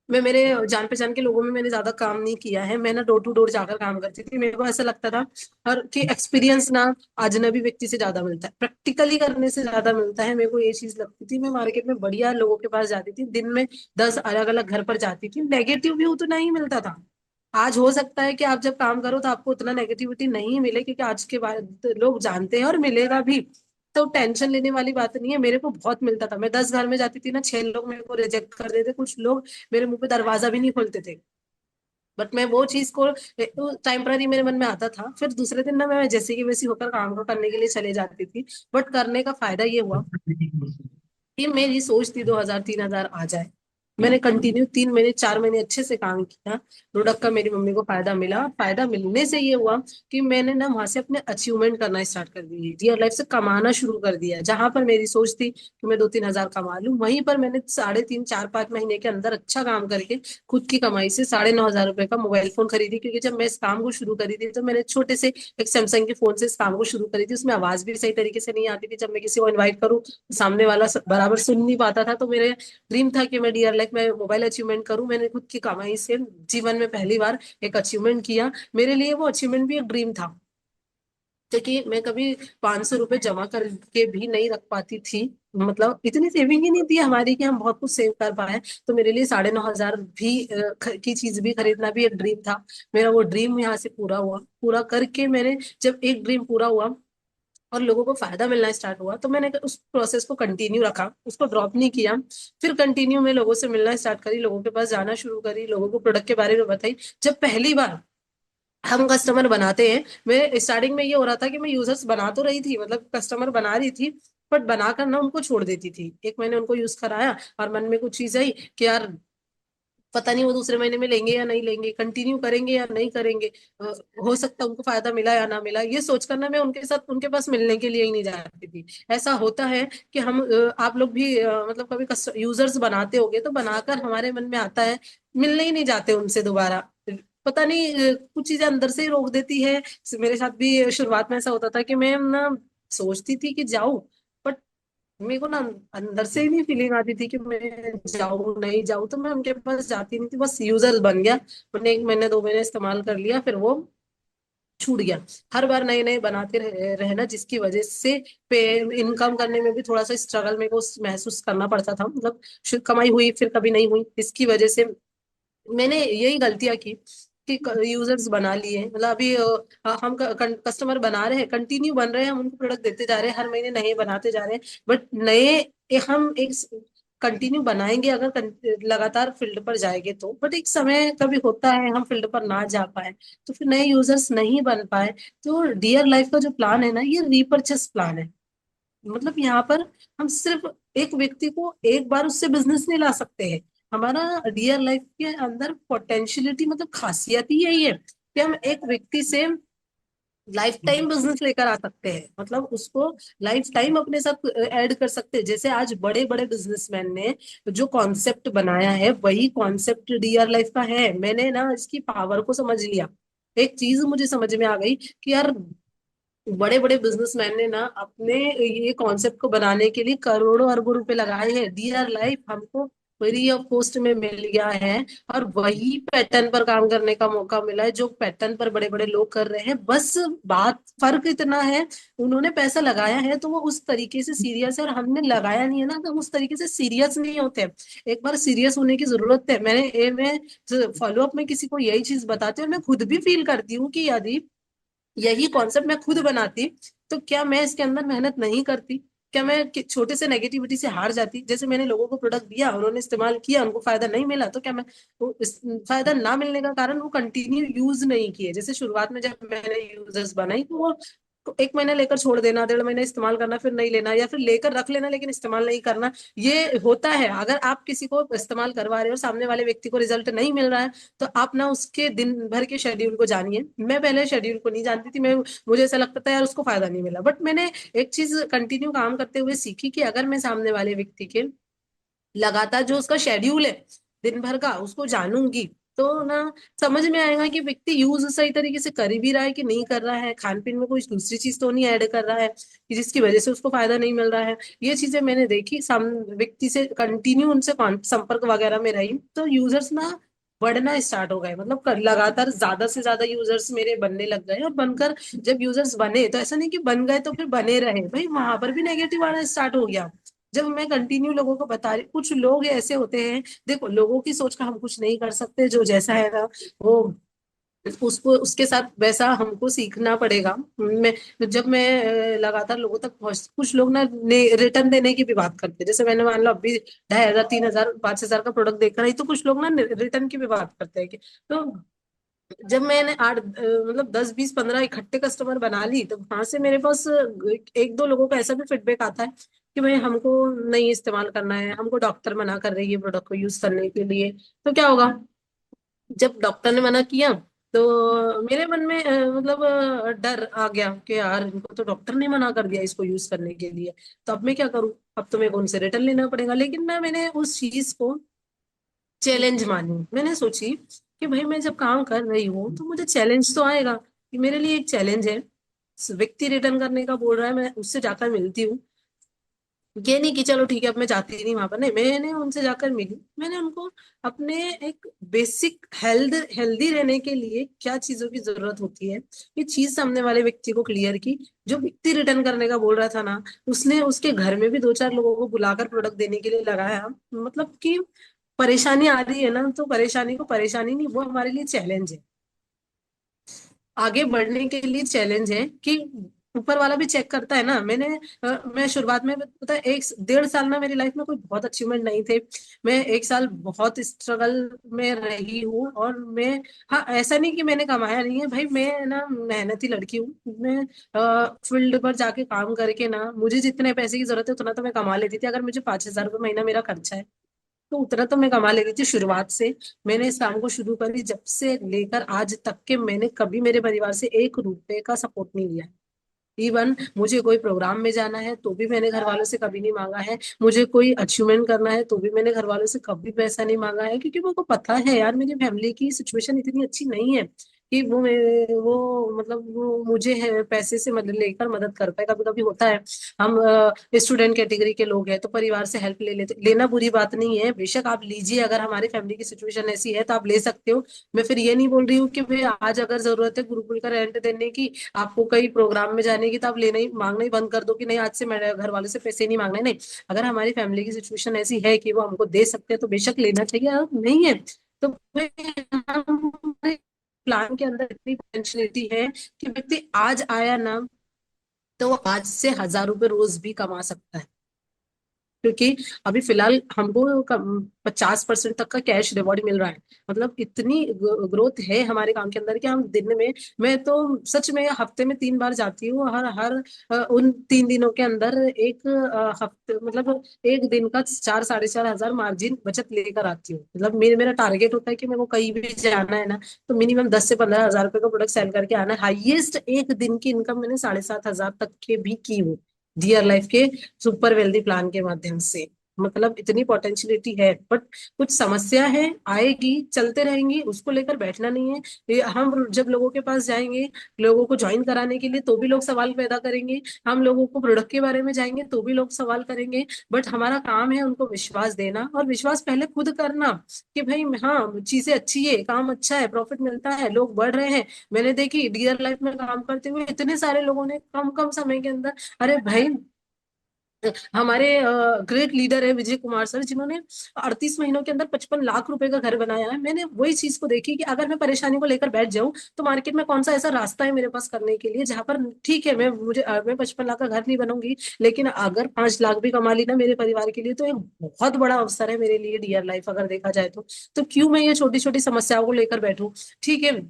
मैं मेरे जान पहचान के लोगों में मैंने ज्यादा काम नहीं किया है, मैं ना डोर टू डोर जाकर काम करती थी। मेरे को ऐसा लगता था और कि एक्सपीरियंस ना अजनबी व्यक्ति से ज्यादा मिलता है, प्रैक्टिकली करने से ज्यादा मिलता है, मेरे को ये चीज लगती थी। मैं मार्केट में बढ़िया लोगों के पास जाती थी, दिन में 10 अलग अलग घर पर जाती थी, नेगेटिव व्यू तो नहीं मिलता था। आज हो सकता है कि आप जब काम करो तो आपको उतना नेगेटिविटी नहीं मिले क्योंकि आज के बाद लोग जानते हैं और मिलेगा भी, तो टेंशन लेने वाली बात नहीं है। मेरे को बहुत मिलता था, मैं 10 घर में जाती थी ना, 6 लोग मेरे को रिजेक्ट कर देते, कुछ लोग मेरे मुंह पे दरवाजा भी नहीं खोलते थे। बट मैं वो चीज को टेम्पररी मेरे मन में आता था, फिर दूसरे दिन ना मैं जैसे कि वैसी होकर काम को करने के लिए चले जाती थी। बट करने का फायदा ये हुआ कि मेरी सोच थी 2,000 3,000 आ जाए। मैंने कंटिन्यू 3 महीने 4 महीने अच्छे से काम किया। प्रोडक्ट का मेरी मम्मी को फायदा मिला। फायदा मिलने से ये हुआ कि मैंने ना वहां से अपने अचीवमेंट करना स्टार्ट कर दिए, रियल लाइफ से कमाना शुरू कर दिया। जहां पर मेरी सोच थी कि मैं 2-3 हजार कमा लूं, वहीं पर मैंने 3.5 4 5 महीने के अंदर अच्छा काम करके खुद की कमाई से 9,500 रुपए का मोबाइल फोन खरीदी। क्योंकि जब मैं इस काम को शुरू करी थी तो मैंने छोटे से एक सैमसंग के फोन से इस काम को शुरू करी थी। उसमें आवाज भी सही तरीके से नहीं आती थी, जब मैं किसी को इन्वाइट करूँ सामने वाला बराबर सुन नहीं पाता था। तो मेरे ड्रीम था कि मैं डियर लाइफ में मोबाइल अचीवमेंट करूं। मैंने खुद की कमाई से जीवन में पहली बार एक अचीवमेंट किया। मेरे लिए वो अचीवमेंट भी एक ड्रीम था, क्योंकि मैं कभी 500 रुपये जमा करके भी नहीं रख पाती थी। मतलब इतनी सेविंग ही नहीं थी हमारी कि हम बहुत कुछ सेव कर पाए। तो मेरे लिए 9,500 भी की चीज भी खरीदना भी एक ड्रीम था। मेरा वो ड्रीम यहाँ से पूरा हुआ। पूरा करके मैंने जब एक ड्रीम पूरा हुआ और लोगों को फायदा मिलना स्टार्ट हुआ, तो मैंने उस प्रोसेस को कंटिन्यू रखा, उसको ड्रॉप नहीं किया। फिर कंटिन्यू मैं लोगों से मिलना स्टार्ट करी, लोगों के पास जाना शुरू करी, लोगों को प्रोडक्ट के बारे में बताई। जब पहली बार हम कस्टमर बनाते हैं, मैं स्टार्टिंग में ये हो रहा था कि मैं यूजर्स बना तो रही थी, मतलब कस्टमर बना रही थी, बट बनाकर ना उनको छोड़ देती थी। 1 महीने उनको यूज कराया और मन में कुछ चीज आई कि यार पता नहीं वो दूसरे महीने में लेंगे या नहीं लेंगे, कंटिन्यू करेंगे या नहीं करेंगे, अ, हो सकता है उनको फायदा मिला या ना मिला। ये सोच कर ना मैं उनके साथ उनके पास मिलने के लिए ही नहीं जाती थी। ऐसा होता है कि हम आप लोग भी मतलब कभी यूजर्स बनाते होगे तो बनाकर हमारे मन में आता है मिलने ही नहीं जाते उनसे दोबारा। पता नहीं कुछ चीजें अंदर से ही रोक देती है। मेरे साथ भी शुरुआत में ऐसा होता था कि मैं ना सोचती थी कि जाऊं, बट मेरे को ना अंदर से ही नहीं फीलिंग आती थी कि मैं जाऊं नहीं जाऊं, तो मैं उनके पास जाती नहीं थी। बस यूजर बन गया, मैंने 1 महीने 2 महीने इस्तेमाल कर लिया, फिर वो छूट गया। हर बार नए नए बनाते रहना, जिसकी वजह से पे इनकम करने में भी थोड़ा सा स्ट्रगल मेरे को महसूस करना पड़ता था। मतलब कमाई हुई फिर कभी नहीं हुई, इसकी वजह से मैंने यही गलतियां की कि यूजर्स बना लिए। मतलब अभी हम कस्टमर बना रहे हैं, कंटिन्यू बन रहे हैं, हम उनको प्रोडक्ट देते जा रहे हैं, हर महीने नए बनाते जा रहे हैं। बट नए हम एक कंटिन्यू बनाएंगे अगर लगातार फील्ड पर जाएंगे तो, बट एक समय कभी होता है हम फील्ड पर ना जा पाए, तो फिर नए यूजर्स नहीं बन पाए। तो डियर लाइफ का जो प्लान है ना, ये रीपर्चेस प्लान है। मतलब यहाँ पर हम सिर्फ एक व्यक्ति को एक बार उससे बिजनेस नहीं ला सकते हैं। हमारा रियल लाइफ के अंदर पोटेंशियलिटी मतलब खासियत ही यही है कि हम एक व्यक्ति से लाइफ टाइम बिजनेस लेकर आ सकते हैं। मतलब उसको लाइफ टाइम अपने साथ ऐड कर सकते हैं। जैसे आज बड़े बड़े बिजनेसमैन ने जो कॉन्सेप्ट बनाया है, वही कॉन्सेप्ट रियल लाइफ का है। मैंने ना इसकी पावर को समझ लिया। एक चीज मुझे समझ में आ गई कि यार बड़े बड़े बिजनेसमैन ने ना अपने ये कॉन्सेप्ट को बनाने के लिए करोड़ों अरबों रुपए लगाए हैं। डियर लाइफ हमको फ्री ऑफ कॉस्ट में मिल गया है, और वही पैटर्न पर काम करने का मौका मिला है जो पैटर्न पर बड़े बड़े लोग कर रहे हैं। बस बात फर्क इतना है, उन्होंने पैसा लगाया है तो वो उस तरीके से सीरियस है, और हमने लगाया नहीं है ना, तो हम उस तरीके से सीरियस नहीं होते। एक बार सीरियस होने की जरूरत है। मैं फॉलो अप में किसी को यही चीज बताती हूँ, और मैं खुद भी फील करती हूँ कि यदि यही कॉन्सेप्ट मैं खुद बनाती तो क्या मैं इसके अंदर मेहनत नहीं करती? क्या मैं छोटे से नेगेटिविटी से हार जाती? जैसे मैंने लोगों को प्रोडक्ट दिया, उन्होंने इस्तेमाल किया, उनको फायदा नहीं मिला, तो क्या मैं फायदा ना मिलने का कारण वो कंटिन्यू यूज नहीं किए? जैसे शुरुआत में जब मैंने यूजर्स बनाई तो वो 1 महीना लेकर छोड़ देना, 1.5 महीना इस्तेमाल करना, फिर नहीं लेना, या फिर लेकर रख लेना लेकिन इस्तेमाल नहीं करना, ये होता है। अगर आप किसी को इस्तेमाल करवा रहे हो और सामने वाले व्यक्ति को रिजल्ट नहीं मिल रहा है, तो आप ना उसके दिन भर के शेड्यूल को जानिए। मैं पहले शेड्यूल को नहीं जानती थी। मैं मुझे ऐसा लगता था यार उसको फायदा नहीं मिला, बट मैंने एक चीज कंटिन्यू काम करते हुए सीखी कि अगर मैं सामने वाले व्यक्ति के लगातार जो उसका शेड्यूल है दिन भर का उसको जानूंगी, तो ना समझ में आएगा कि व्यक्ति यूज सही तरीके से कर भी रहा है कि नहीं कर रहा है, खान पीन में कोई दूसरी चीज तो नहीं ऐड कर रहा है कि जिसकी वजह से उसको फायदा नहीं मिल रहा है। ये चीजें मैंने देखी, व्यक्ति से कंटिन्यू उनसे संपर्क वगैरह में रही, तो यूजर्स ना बढ़ना स्टार्ट हो गए। मतलब लगातार ज्यादा से ज्यादा यूजर्स मेरे बनने लग गए, और बनकर जब यूजर्स बने तो ऐसा नहीं कि बन गए तो फिर बने रहे, भाई वहां पर भी नेगेटिव आना स्टार्ट हो गया। जब मैं कंटिन्यू लोगों को बता रही, कुछ लोग ऐसे होते हैं, देखो लोगों की सोच का हम कुछ नहीं कर सकते, जो जैसा है ना वो उसको उसके साथ वैसा हमको सीखना पड़ेगा। मैं जब मैं लगातार लोगों तक पहुंच, कुछ लोग ना रिटर्न देने की भी बात करते हैं। जैसे मैंने मान लो अभी 2,500 3,000 5,000 का प्रोडक्ट देख रही, तो कुछ लोग ना रिटर्न की भी बात करते हैं कि तो जब मैंने मतलब 10 20 15 इकट्ठे कस्टमर बना ली, तो वहां से मेरे पास एक दो लोगों का ऐसा भी फीडबैक आता है कि भाई हमको नहीं इस्तेमाल करना है, हमको डॉक्टर मना कर रही है प्रोडक्ट को यूज करने के लिए। तो क्या होगा, जब डॉक्टर ने मना किया तो मेरे मन में मतलब डर आ गया कि यार इनको तो डॉक्टर ने मना कर दिया इसको यूज करने के लिए, तो अब मैं क्या करूं। अब तो मेरे को उनसे रिटर्न लेना पड़ेगा। लेकिन मैंने उस चीज को चैलेंज मानी। मैंने सोची कि भाई मैं जब काम कर रही हूँ तो मुझे चैलेंज तो आएगा, कि मेरे लिए एक चैलेंज है। व्यक्ति रिटर्न करने का बोल रहा है, मैं उससे जाकर मिलती हूँ। ये नहीं कि चलो ठीक है अब मैं जाती नहीं वहां पर, नहीं, मैंने उनसे जाकर मिली। मैंने उनको अपने एक बेसिक हेल्दी रहने के लिए क्या चीजों की जरूरत होती है, ये चीज सामने वाले व्यक्ति को क्लियर की। जो व्यक्ति रिटर्न करने का बोल रहा था ना, उसने उसके घर में भी 2 4 लोगों को बुलाकर प्रोडक्ट देने के लिए लगाया। मतलब कि परेशानी आ रही है ना, तो परेशानी को परेशानी नहीं, वो हमारे लिए चैलेंज है। आगे बढ़ने के लिए चैलेंज है कि ऊपर वाला भी चेक करता है ना। मैं शुरुआत में पता है 1 1.5 साल ना मेरी लाइफ में कोई बहुत अचीवमेंट नहीं थे। मैं 1 साल बहुत स्ट्रगल में रही हूँ। और मैं, हाँ, ऐसा नहीं कि मैंने कमाया नहीं है भाई, मैं ना मेहनती लड़की हूँ। मैं फील्ड पर जाके काम करके ना, मुझे जितने पैसे की जरूरत है उतना तो मैं कमा लेती थी। अगर मुझे 5,000 रुपये महीना मेरा खर्चा है तो उतना तो मैं कमा लेती थी शुरुआत से। मैंने इस काम को शुरू करी जब से लेकर आज तक के, मैंने कभी मेरे परिवार से 1 रुपए का सपोर्ट नहीं लिया। इवन मुझे कोई प्रोग्राम में जाना है तो भी मैंने घर वालों से कभी नहीं मांगा है। मुझे कोई अचीवमेंट करना है तो भी मैंने घर वालों से कभी पैसा नहीं मांगा है, क्योंकि मेरे को पता है यार मेरी फैमिली की सिचुएशन इतनी अच्छी नहीं है कि वो मतलब वो मुझे है पैसे से मदद लेकर मदद कर पाए। कभी कभी होता है, हम स्टूडेंट कैटेगरी के लोग हैं तो परिवार से हेल्प ले लेते, लेना बुरी बात नहीं है, बेशक आप लीजिए। अगर हमारी फैमिली की सिचुएशन ऐसी है तो आप ले सकते हो। मैं फिर ये नहीं बोल रही हूँ कि भाई आज अगर जरूरत है गुरुकुल का रेंट देने की, आपको कई प्रोग्राम में जाने की, तो आप लेना ही मांगना ही बंद कर दो कि नहीं आज से मेरे घर वालों से पैसे नहीं मांगने। नहीं, अगर हमारी फैमिली की सिचुएशन ऐसी है कि वो हमको दे सकते हैं तो बेशक लेना चाहिए। अगर नहीं है तो हमारे प्लान के अंदर इतनी पोटेंशियलिटी है कि व्यक्ति आज आया ना, तो वो आज से 1,000 रुपए रोज भी कमा सकता है। क्योंकि अभी फिलहाल हमको 50% तक का कैश रिवॉर्ड मिल रहा है। मतलब इतनी ग्रोथ है हमारे काम के अंदर कि हम दिन में, मैं तो सच में हफ्ते में 3 बार जाती हूँ। हर हर उन 3 दिनों के अंदर एक हफ्ते मतलब एक दिन का 4 साढ़े 4 हजार मार्जिन बचत लेकर आती हूँ। मतलब मेरा टारगेट होता है कि मेरे को कहीं भी जाना है ना, तो मिनिमम 10 से 15 हजार रुपए का प्रोडक्ट सेल करके आना है। हाईएस्ट एक दिन की इनकम मैंने 7,500 तक के भी की हूँ डियर लाइफ के सुपर वेल्दी प्लान के माध्यम से। मतलब इतनी पोटेंशियलिटी है, बट कुछ समस्या है, आएगी, चलते रहेंगी, उसको लेकर बैठना नहीं है। हम जब लोगों के पास जाएंगे लोगों को ज्वाइन कराने के लिए तो भी लोग सवाल पैदा करेंगे। हम लोगों को प्रोडक्ट के बारे में जाएंगे तो भी लोग सवाल करेंगे। बट हमारा काम है उनको विश्वास देना, और विश्वास पहले खुद करना कि भाई हाँ चीजें अच्छी है, काम अच्छा है, प्रॉफिट मिलता है, लोग बढ़ रहे हैं। मैंने देखी डियर लाइफ में काम करते हुए इतने सारे लोगों ने कम कम समय के अंदर, अरे भाई हमारे ग्रेट लीडर है विजय कुमार सर, जिन्होंने 38 महीनों के अंदर 55 लाख रुपए का घर बनाया है। मैंने वही चीज को देखी कि अगर मैं परेशानी को लेकर बैठ जाऊं तो मार्केट में कौन सा ऐसा रास्ता है मेरे पास करने के लिए, जहां पर ठीक है मैं 55 लाख का घर नहीं बनूंगी, लेकिन अगर 5 लाख भी कमा ली ना मेरे परिवार के लिए तो एक बहुत बड़ा अवसर है मेरे लिए डियर लाइफ, अगर देखा जाए तो क्यों मैं ये छोटी छोटी समस्याओं को लेकर बैठूं। ठीक है,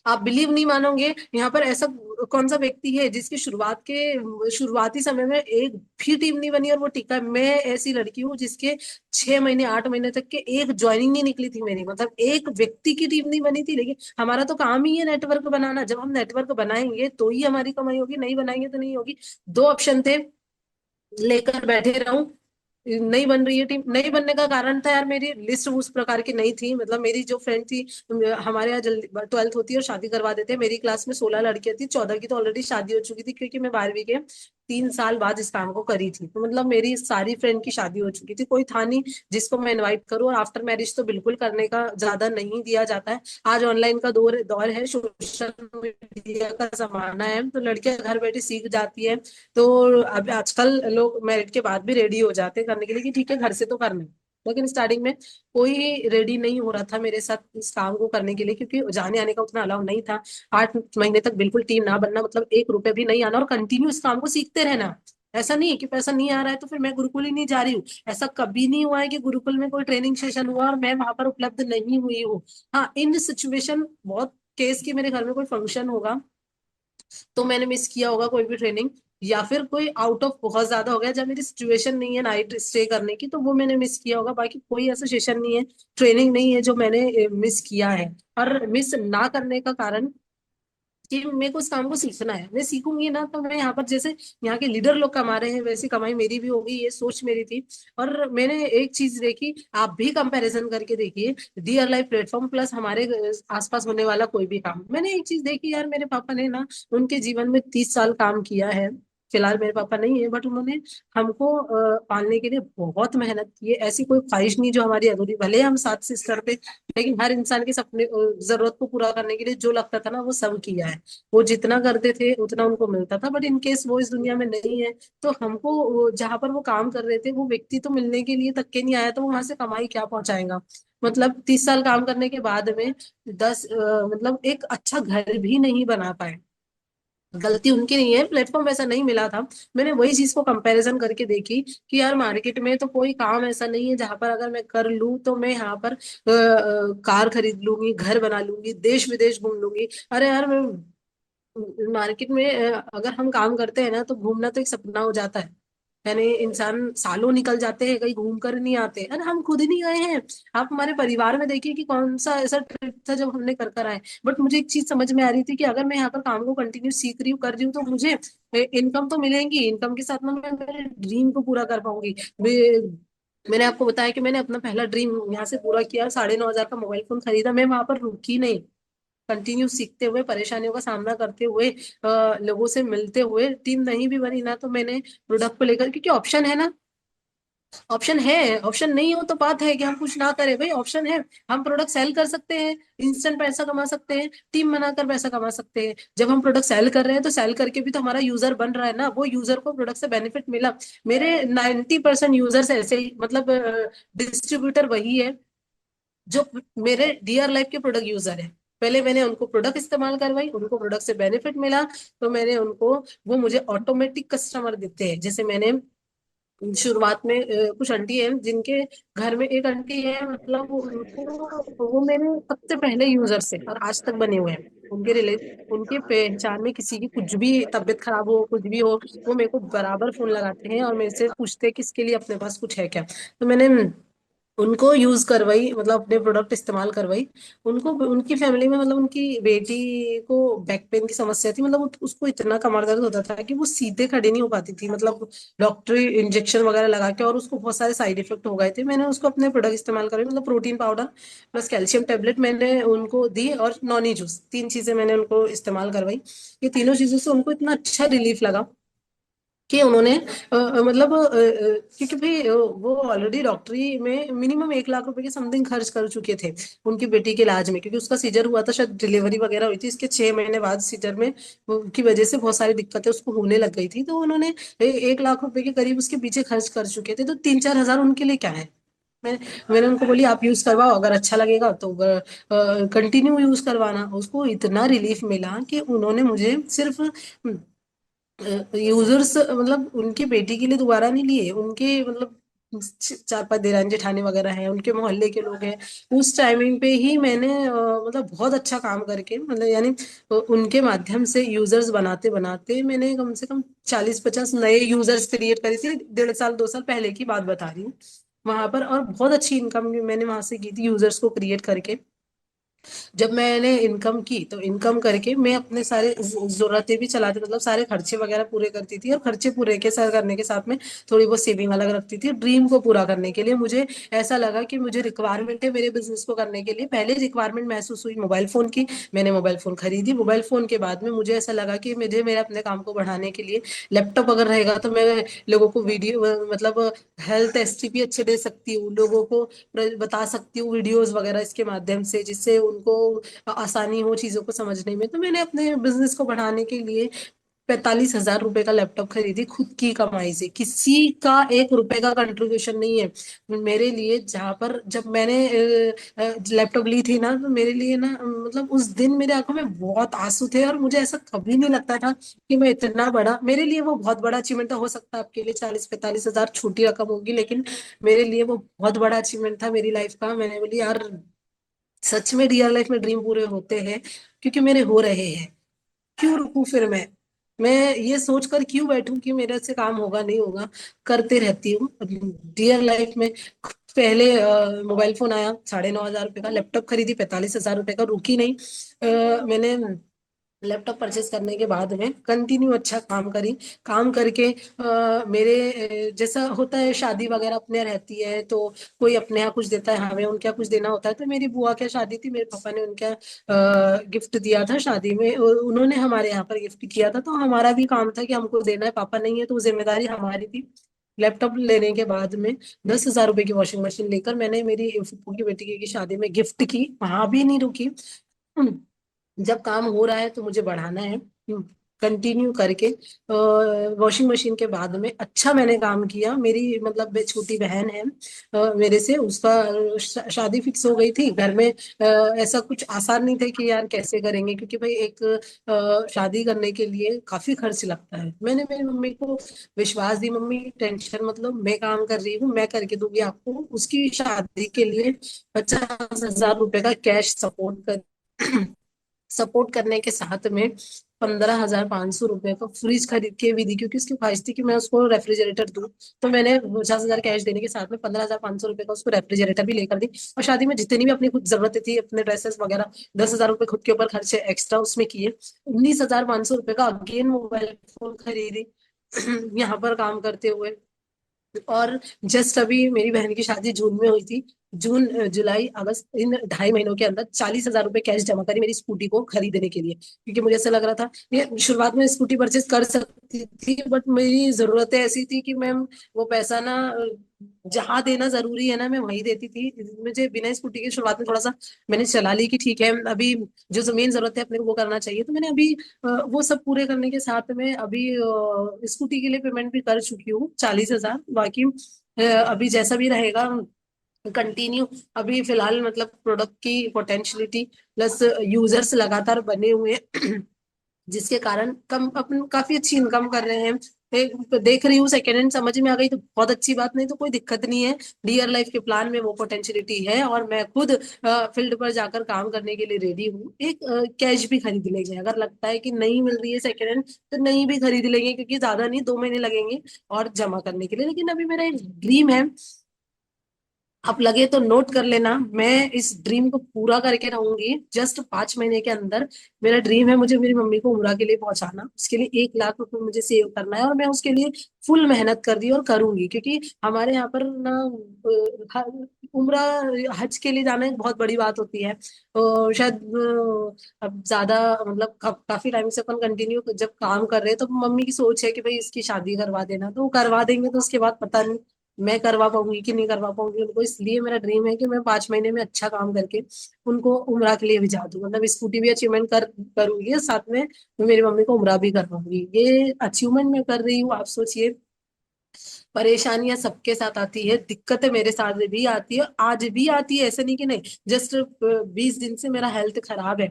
आप बिलीव नहीं मानोगे, यहाँ पर ऐसा कौन सा व्यक्ति है जिसकी शुरुआती समय में एक भी टीम नहीं बनी और वो टिका है? मैं ऐसी लड़की हूँ जिसके 6 महीने 8 महीने तक के एक ज्वाइनिंग नहीं निकली थी मेरी, मतलब एक व्यक्ति की टीम नहीं बनी थी। लेकिन हमारा तो काम ही है नेटवर्क बनाना, जब हम नेटवर्क बनाएंगे तो ही हमारी कमाई होगी, नहीं बनाएंगे तो नहीं होगी। 2 ऑप्शन थे, लेकर बैठे रहूं, नहीं बन रही है टीम। नहीं बनने का कारण था यार मेरी लिस्ट उस प्रकार की नहीं थी। मतलब मेरी जो फ्रेंड थी, हमारे यहाँ जल्दी 12th होती है और शादी करवा देते हैं। मेरी क्लास में 16 लड़कियां थी, 14 की तो ऑलरेडी शादी हो चुकी थी, क्योंकि मैं 12वीं के 3 साल बाद इस काम को करी थी। तो मतलब मेरी सारी फ्रेंड की शादी हो चुकी थी, कोई था नहीं जिसको मैं इनवाइट करूँ। और आफ्टर मैरिज तो बिल्कुल करने का ज्यादा नहीं दिया जाता है। आज ऑनलाइन का दौर दौर है, सोशल मीडिया का जमाना है, तो लड़कियां घर बैठे सीख जाती है। तो अब आजकल लोग मैरिड के बाद भी रेडी हो जाते हैं करने के लिए कि ठीक है घर से तो करना है। लेकिन स्टार्टिंग में कोई रेडी नहीं हो रहा था मेरे साथ इस काम को करने के लिए, क्योंकि जाने आने का उतना अलाउ नहीं था। 8 महीने तक बिल्कुल टीम ना बनना मतलब 1 रुपए भी नहीं आना और कंटिन्यू इस काम को सीखते रहना। ऐसा नहीं है कि पैसा नहीं आ रहा है तो फिर मैं गुरुकुल ही नहीं जा रही हूँ। ऐसा कभी नहीं हुआ है कि गुरुकुल में कोई ट्रेनिंग सेशन हुआ और मैं वहां पर उपलब्ध नहीं हुई हूँ। हाँ, इन सिचुएशन बहुत केस की मेरे घर में कोई फंक्शन होगा तो मैंने मिस किया होगा कोई भी ट्रेनिंग, या फिर कोई आउट ऑफ बहुत ज्यादा हो गया जब मेरी सिचुएशन नहीं है नाइट स्टे करने की, तो वो मैंने मिस किया होगा। बाकी कोई ऐसा सेशन नहीं है, ट्रेनिंग नहीं है जो मैंने मिस किया है। और मिस ना करने का कारण कि मेरे को इस काम को सीखना है, मैं सीखूंगी ना तो मैं यहाँ पर जैसे यहाँ के लीडर लोग कमा रहे हैं वैसी कमाई मेरी भी होगी, ये सोच मेरी थी। और मैंने एक चीज देखी, आप भी कंपैरिजन करके देखिए, डियर लाइफ प्लेटफॉर्म प्लस हमारे आसपास होने वाला कोई भी काम। मैंने एक चीज देखी यार, मेरे पापा ने ना उनके जीवन में 30 साल काम किया है। फिलहाल मेरे पापा नहीं है, बट उन्होंने हमको पालने के लिए बहुत मेहनत की है। ऐसी कोई ख्वाहिश नहीं जो हमारी अधूरी, भले हम 7 सिस्टर थे, लेकिन हर इंसान के सपने जरूरत को पूरा करने के लिए जो लगता था ना वो सब किया है। वो जितना करते थे उतना उनको मिलता था, बट इन केस वो इस दुनिया में नहीं है, तो हमको जहां पर वो काम कर रहे थे वो व्यक्ति तो मिलने के लिए तक के नहीं आया, तो वो वहां से कमाई क्या पहुंचाएगा। मतलब 30 साल काम करने के बाद में 10 मतलब एक अच्छा घर भी नहीं बना पाए। गलती उनकी नहीं है, प्लेटफॉर्म वैसा नहीं मिला था। मैंने वही चीज को कंपैरिजन करके देखी कि यार मार्केट में तो कोई काम ऐसा नहीं है जहां पर अगर मैं कर लूं तो मैं यहाँ पर कार खरीद लूंगी, घर बना लूंगी, देश विदेश घूम लूंगी। अरे यार मैं मार्केट में अगर हम काम करते हैं ना तो घूमना तो एक सपना हो जाता है। यानी इंसान सालों निकल जाते हैं कहीं घूम कर नहीं आते, अरे हम खुद ही नहीं गए हैं। आप हमारे परिवार में देखिए कि कौन सा ऐसा ट्रिप था जब हमने कर कर आए। बट मुझे एक चीज समझ में आ रही थी कि अगर मैं यहाँ पर काम को कंटिन्यू सीख रही हूँ, कर रही हूँ, तो मुझे इनकम तो मिलेगी, इनकम के साथ में मैं मेरे ड्रीम को पूरा कर पाऊंगी। मैंने आपको बताया कि मैंने अपना पहला ड्रीम यहाँ से पूरा किया, 9,500 का मोबाइल फोन खरीदा, मैं वहां पर रुकी नहीं। कंटिन्यू सीखते हुए, परेशानियों का सामना करते हुए, लोगों से मिलते हुए, टीम नहीं भी बनी ना तो मैंने प्रोडक्ट को लेकर, क्योंकि ऑप्शन है ना, ऑप्शन है। ऑप्शन नहीं हो तो बात है कि हम कुछ ना करें, भाई ऑप्शन है। हम प्रोडक्ट सेल कर सकते हैं, इंस्टेंट पैसा कमा सकते हैं, टीम बनाकर पैसा कमा सकते हैं। जब हम प्रोडक्ट सेल कर रहे हैं तो सेल करके भी तो हमारा यूजर बन रहा है ना, वो यूजर को प्रोडक्ट से बेनिफिट मिला। मेरे 90% यूजर्स ऐसे ही, मतलब डिस्ट्रीब्यूटर वही है जो मेरे डीआर लाइफ के प्रोडक्ट यूजर है। पहले मैंने उनको प्रोडक्ट इस्तेमाल करवाई, उनको प्रोडक्ट से बेनिफिट मिला, तो मैंने उनको, वो मुझे ऑटोमेटिक कस्टमर देते हैं। जैसे मैंने शुरुआत में कुछ आंटी हैं जिनके घर में, एक आंटी है मतलब वो मेरे सबसे पहले यूजर से और आज तक बने हुए हैं। उनके उनके पहचान में किसी की कुछ भी तबीयत खराब हो, कुछ भी हो, वो मेरे को बराबर फोन लगाते हैं और मेरे से पूछते हैं कि इसके लिए अपने पास कुछ है क्या। तो मैंने उनको यूज करवाई, मतलब अपने प्रोडक्ट इस्तेमाल करवाई। उनको, उनकी फैमिली में मतलब उनकी बेटी को बैक पेन की समस्या थी, मतलब उसको इतना कमर दर्द होता था कि वो सीधे खड़ी नहीं हो पाती थी, मतलब डॉक्टरी इंजेक्शन वगैरह लगा के, और उसको बहुत सारे साइड इफेक्ट हो गए थे। मैंने उसको अपने प्रोडक्ट इस्तेमाल करवाई, मतलब protein powder plus calcium tablet मैंने उनको दी, और नॉनी जूस, 3 चीजें मैंने उनको इस्तेमाल करवाई। ये तीनों चीजों से उनको इतना अच्छा रिलीफ लगा कि उन्होंने मतलब क्योंकि भाई वो ऑलरेडी डॉक्टरी में मिनिमम 1 लाख रुपए के समथिंग खर्च कर चुके थे उनकी बेटी के इलाज में, क्योंकि उसका सीजर हुआ था, शायद डिलीवरी वगैरह हुई थी, इसके 6 महीने बाद सीजर में की वजह से बहुत सारी दिक्कतें उसको होने लग गई थी, तो उन्होंने 1 लाख रुपए के करीब उसके पीछे खर्च कर चुके थे। तो 3-4 हजार उनके लिए क्या है। मैंने उनको बोली आप यूज करवाओ, अगर अच्छा लगेगा तो कंटिन्यू यूज करवाना। उसको इतना रिलीफ मिला कि उन्होंने मुझे सिर्फ यूजर्स, मतलब उनकी बेटी के लिए दोबारा नहीं लिए, उनके मतलब 4-5 देरानी जेठानी वगैरह हैं, उनके मोहल्ले के लोग हैं, उस टाइमिंग पे ही मैंने मतलब बहुत अच्छा काम करके, मतलब यानी उनके माध्यम से यूजर्स बनाते बनाते मैंने कम से कम 40-50 नए यूजर्स क्रिएट करी थी। 1.5 साल 2 साल पहले की बात बता रही हूँ वहां पर, और बहुत अच्छी इनकम मैंने वहां से की थी यूजर्स को क्रिएट करके। जब मैंने इनकम की तो इनकम करके मैं अपने सारे जरूरतें भी चलाती, मतलब सारे खर्चे वगैरह पूरे करती थी, और खर्चे पूरे के साथ करने के साथ में थोड़ी बहुत सेविंग अलग रखती थी ड्रीम को पूरा करने के लिए। मुझे ऐसा लगा कि मुझे रिक्वायरमेंट है मेरे बिजनेस को करने के लिए। पहले रिक्वायरमेंट महसूस हुई मोबाइल फोन की, मैंने मोबाइल फोन खरीदी। मोबाइल फोन के बाद में मुझे ऐसा लगा कि मुझे मेरे अपने काम को बढ़ाने के लिए लैपटॉप अगर रहेगा तो मैं लोगों को वीडियो, मतलब हेल्थ एसटीपी अच्छे दे सकती हूँ, लोगों को बता सकती हूँ वीडियोस वगैरह इसके माध्यम से, जिससे उनको आसानी हो चीजों को समझने में। तो मैंने अपने बिजनेस को बढ़ाने के लिए 45,000 रुपए का लैपटॉप खरीदी खुद की कमाई से, किसी का 1 रुपए का कंट्रीब्यूशन नहीं है मेरे लिए। जहां पर जब मैंने लैपटॉप ली थी ना, तो मेरे लिए ना मतलब उस दिन मेरे आंखों में बहुत आंसू थे, और मुझे ऐसा कभी नहीं लगता था कि मैं इतना बड़ा, मेरे लिए वो बहुत बड़ा अचीवमेंट था। हो सकता है आपके लिए 40-45 हजार छोटी रकम होगी, लेकिन मेरे लिए वो बहुत बड़ा अचीवमेंट था मेरी लाइफ का। मैंने बोली यार, सच में रियल लाइफ में ड्रीम पूरे होते हैं, क्योंकि मेरे हो रहे हैं। क्यों रुकूं फिर मैं ये सोचकर क्यों बैठूं कि मेरे से काम होगा नहीं होगा, करते रहती हूँ रियल लाइफ में। पहले मोबाइल फोन आया 9,500 रुपए का, लैपटॉप खरीदी 45,000 रुपए का, रुकी नहीं। मैंने लैपटॉप परचेस करने के बाद में कंटिन्यू अच्छा काम करी। काम करके मेरे जैसा होता है शादी वगैरह अपने रहती है, तो कोई अपने यहाँ कुछ देता है, हमें उनके यहाँ कुछ देना होता है। तो मेरी बुआ के यहाँ शादी थी, मेरे पापा ने उनके यहाँ गिफ्ट दिया था शादी में, और उन्होंने हमारे यहाँ पर गिफ्ट किया था, तो हमारा भी काम था कि हमको देना है। पापा नहीं है तो वो जिम्मेदारी हमारी थी। लैपटॉप लेने के बाद में 10,000 रुपए की वॉशिंग मशीन लेकर मैंने मेरी फूफू की बेटी की शादी में गिफ्ट की, वहां भी नहीं रुकी। जब काम हो रहा है तो मुझे बढ़ाना है, कंटिन्यू करके। वॉशिंग मशीन के बाद में अच्छा मैंने काम किया। मेरी मतलब छोटी बहन है मेरे से, उसका शादी फिक्स हो गई थी घर में। ऐसा कुछ आसान नहीं था कि यार कैसे करेंगे, क्योंकि भाई एक शादी करने के लिए काफी खर्च लगता है। मैंने मेरी मम्मी को विश्वास दी, मम्मी टेंशन मतलब, मैं काम कर रही हूँ, मैं करके दूंगी आपको। उसकी शादी के लिए 50,000 रुपए का कैश सपोर्ट कर सपोर्ट करने के साथ में 15,500 रुपए का फ्रिज खरीद के भी दी, क्योंकि उसकी ख्वाहिश थी कि मैं उसको रेफ्रिजरेटर दूं। तो मैंने 50,000 कैश देने के साथ में 15,500 रुपए का उसको रेफ्रिजरेटर भी लेकर दी। और शादी में जितनी भी अपनी कुछ जरूरतें थी, अपने ड्रेसेस वगैरह, 10,000 रुपए खुद के ऊपर खर्चे एक्स्ट्रा उसमें किए। 19,500 रुपए का अगेन मोबाइल फोन खरीदी यहाँ पर काम करते हुए। और जस्ट अभी मेरी बहन की शादी जून में हुई थी, जून जुलाई अगस्त, इन 2.5 महीनों के अंदर 40,000 रुपए कैश जमा करी मेरी स्कूटी को खरीदने के लिए, क्योंकि मुझे ऐसा लग रहा था। ये शुरुआत में स्कूटी परचेस कर सकती थी, बट मेरी जरूरतें ऐसी थी कि मैम वो पैसा ना जहाँ देना जरूरी है ना, मैं वहीं देती थी। मुझे बिना स्कूटी के शुरुआत में थोड़ा सा मैंने चला ली कि ठीक है, अभी जो जमीन जरूरत है अपने को वो करना चाहिए। तो मैंने अभी वो सब पूरे करने के साथ में अभी स्कूटी के लिए पेमेंट भी कर चुकी हूँ 40,000। बाकी अभी जैसा भी रहेगा कंटिन्यू। अभी फिलहाल मतलब प्रोडक्ट की पोटेंशियलिटी प्लस यूजर्स लगातार बने हुए हैं, जिसके कारण कम अपन काफी अच्छी इनकम कर रहे हैं। देख रही हूँ सेकेंड हैंड समझ में आ गई तो बहुत अच्छी बात, नहीं तो कोई दिक्कत नहीं है। रियल लाइफ के प्लान में वो पोटेंशियलिटी है, और मैं खुद फील्ड पर जाकर काम करने के लिए रेडी हूँ। एक कैश भी खरीद लेंगे, अगर लगता है कि नहीं मिल रही है सेकेंड हैंड तो नहीं भी खरीद लेंगे, क्योंकि ज्यादा नहीं, 2 महीने लगेंगे और जमा करने के लिए। लेकिन अभी मेरा एक ड्रीम है, आप लगे तो नोट कर लेना, मैं इस ड्रीम को पूरा करके रहूंगी। जस्ट 5 महीने के अंदर मेरा ड्रीम है, मुझे मेरी मम्मी को उम्रा के लिए पहुंचाना। उसके लिए 1 लाख रुपए मुझे सेव करना है, और मैं उसके लिए फुल मेहनत कर रही हूँ और करूंगी। क्योंकि हमारे यहाँ पर ना उम्रा, हज के लिए जाना एक बहुत बड़ी बात होती है। तो शायद अब ज्यादा मतलब काफी टाइम से अपन कंटिन्यू जब काम कर रहे हैं, तो मम्मी की सोच है कि भाई इसकी शादी करवा देना, तो वो करवा देंगे। तो उसके बाद पता नहीं मैं करवा पाऊंगी कि नहीं करवा पाऊंगी उनको। इसलिए मेरा ड्रीम है कि मैं 5 महीने में अच्छा काम करके उनको उम्रा के लिए भी जा दूं, मतलब स्कूटी भी अचीवमेंट करूंगी, साथ में मैं मेरी मम्मी को उम्रा भी करवाऊंगी। ये अचीवमेंट मैं कर रही हूँ, आप सोचिए। परेशानियां सबके साथ आती है, दिक्कतें मेरे साथ भी आती है, आज भी आती है, ऐसे नहीं कि नहीं। जस्ट 20 दिन से मेरा हेल्थ खराब है,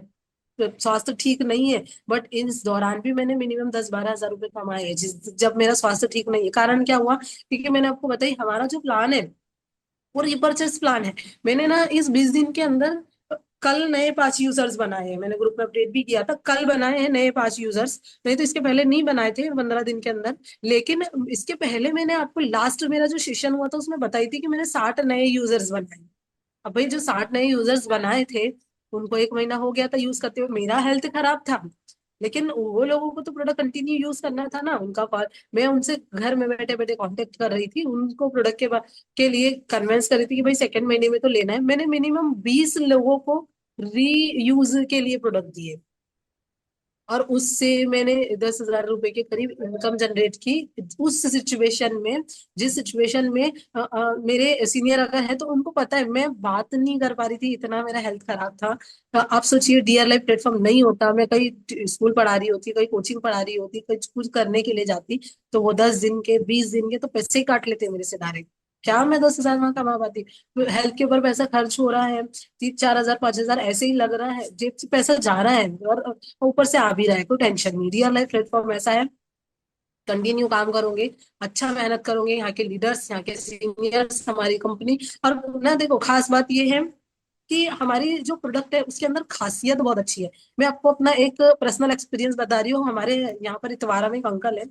तो स्वास्थ्य ठीक नहीं है। बट इस दौरान भी मैंने मिनिमम 10-12 हजार रुपए कमाए हैं, जिस जब मेरा स्वास्थ्य ठीक नहीं है। कारण क्या हुआ, क्योंकि मैंने आपको बताई हमारा जो प्लान है वो रिपर्चेस प्लान है। मैंने ना इस 20 दिन के अंदर कल नए 5 यूजर्स बनाए हैं, मैंने ग्रुप में अपडेट भी किया था, कल बनाए हैं नए 5 यूजर्स। नहीं तो इसके पहले नहीं बनाए थे 15 दिन के अंदर। लेकिन इसके पहले मैंने आपको लास्ट मेरा जो सेशन हुआ था उसमें बताई थी कि मैंने 60 नए यूजर्स बनाए। अब भाई जो 60 नए यूजर्स बनाए थे, उनको 1 महीना हो गया था यूज करते हुए, मेरा हेल्थ खराब था। लेकिन वो लोगों को तो प्रोडक्ट कंटिन्यू यूज करना था ना, उनका कॉल मैं उनसे घर में बैठे बैठे कांटेक्ट कर रही थी, उनको प्रोडक्ट के लिए कन्विंस कर रही थी कि भाई सेकंड महीने में तो लेना है। मैंने मिनिमम 20 लोगों को री यूज के लिए प्रोडक्ट दिए। और उससे मैंने 10,000 रुपए के करीब इनकम जनरेट की। उस सिचुएशन में, जिस सिचुएशन में मेरे सीनियर अगर है तो उनको पता है मैं बात नहीं कर पा रही थी, इतना मेरा हेल्थ खराब था। आप सोचिए डियर लाइफ प्लेटफॉर्म नहीं होता, मैं कहीं स्कूल पढ़ा रही होती, कहीं कोचिंग पढ़ा रही होती, कहीं कुछ करने के लिए जाती, तो वो 10 दिन के 20 दिन के तो पैसे ही काट लेते मेरे से डायरेक्ट। क्या मैं 10,000 वहां कमा पाती? हेल्थ के ऊपर पैसा खर्च हो रहा है, 3-4 हजार 5 हजार ऐसे ही लग रहा है, जेब से पैसा जा रहा है और ऊपर से आ भी रहा है, कोई टेंशन नहीं। रियल लाइफ प्लेटफॉर्म ऐसा है, कंटिन्यू काम करोगे, अच्छा मेहनत करोगे, यहाँ के लीडर्स, यहाँ के सीनियर्स, हमारी कंपनी। और ना देखो, खास बात ये है कि हमारी जो प्रोडक्ट है उसके अंदर खासियत बहुत अच्छी है। मैं आपको अपना एक पर्सनल एक्सपीरियंस बता रही हूँ। हमारे यहाँ पर इतवारा में एक अंकल है,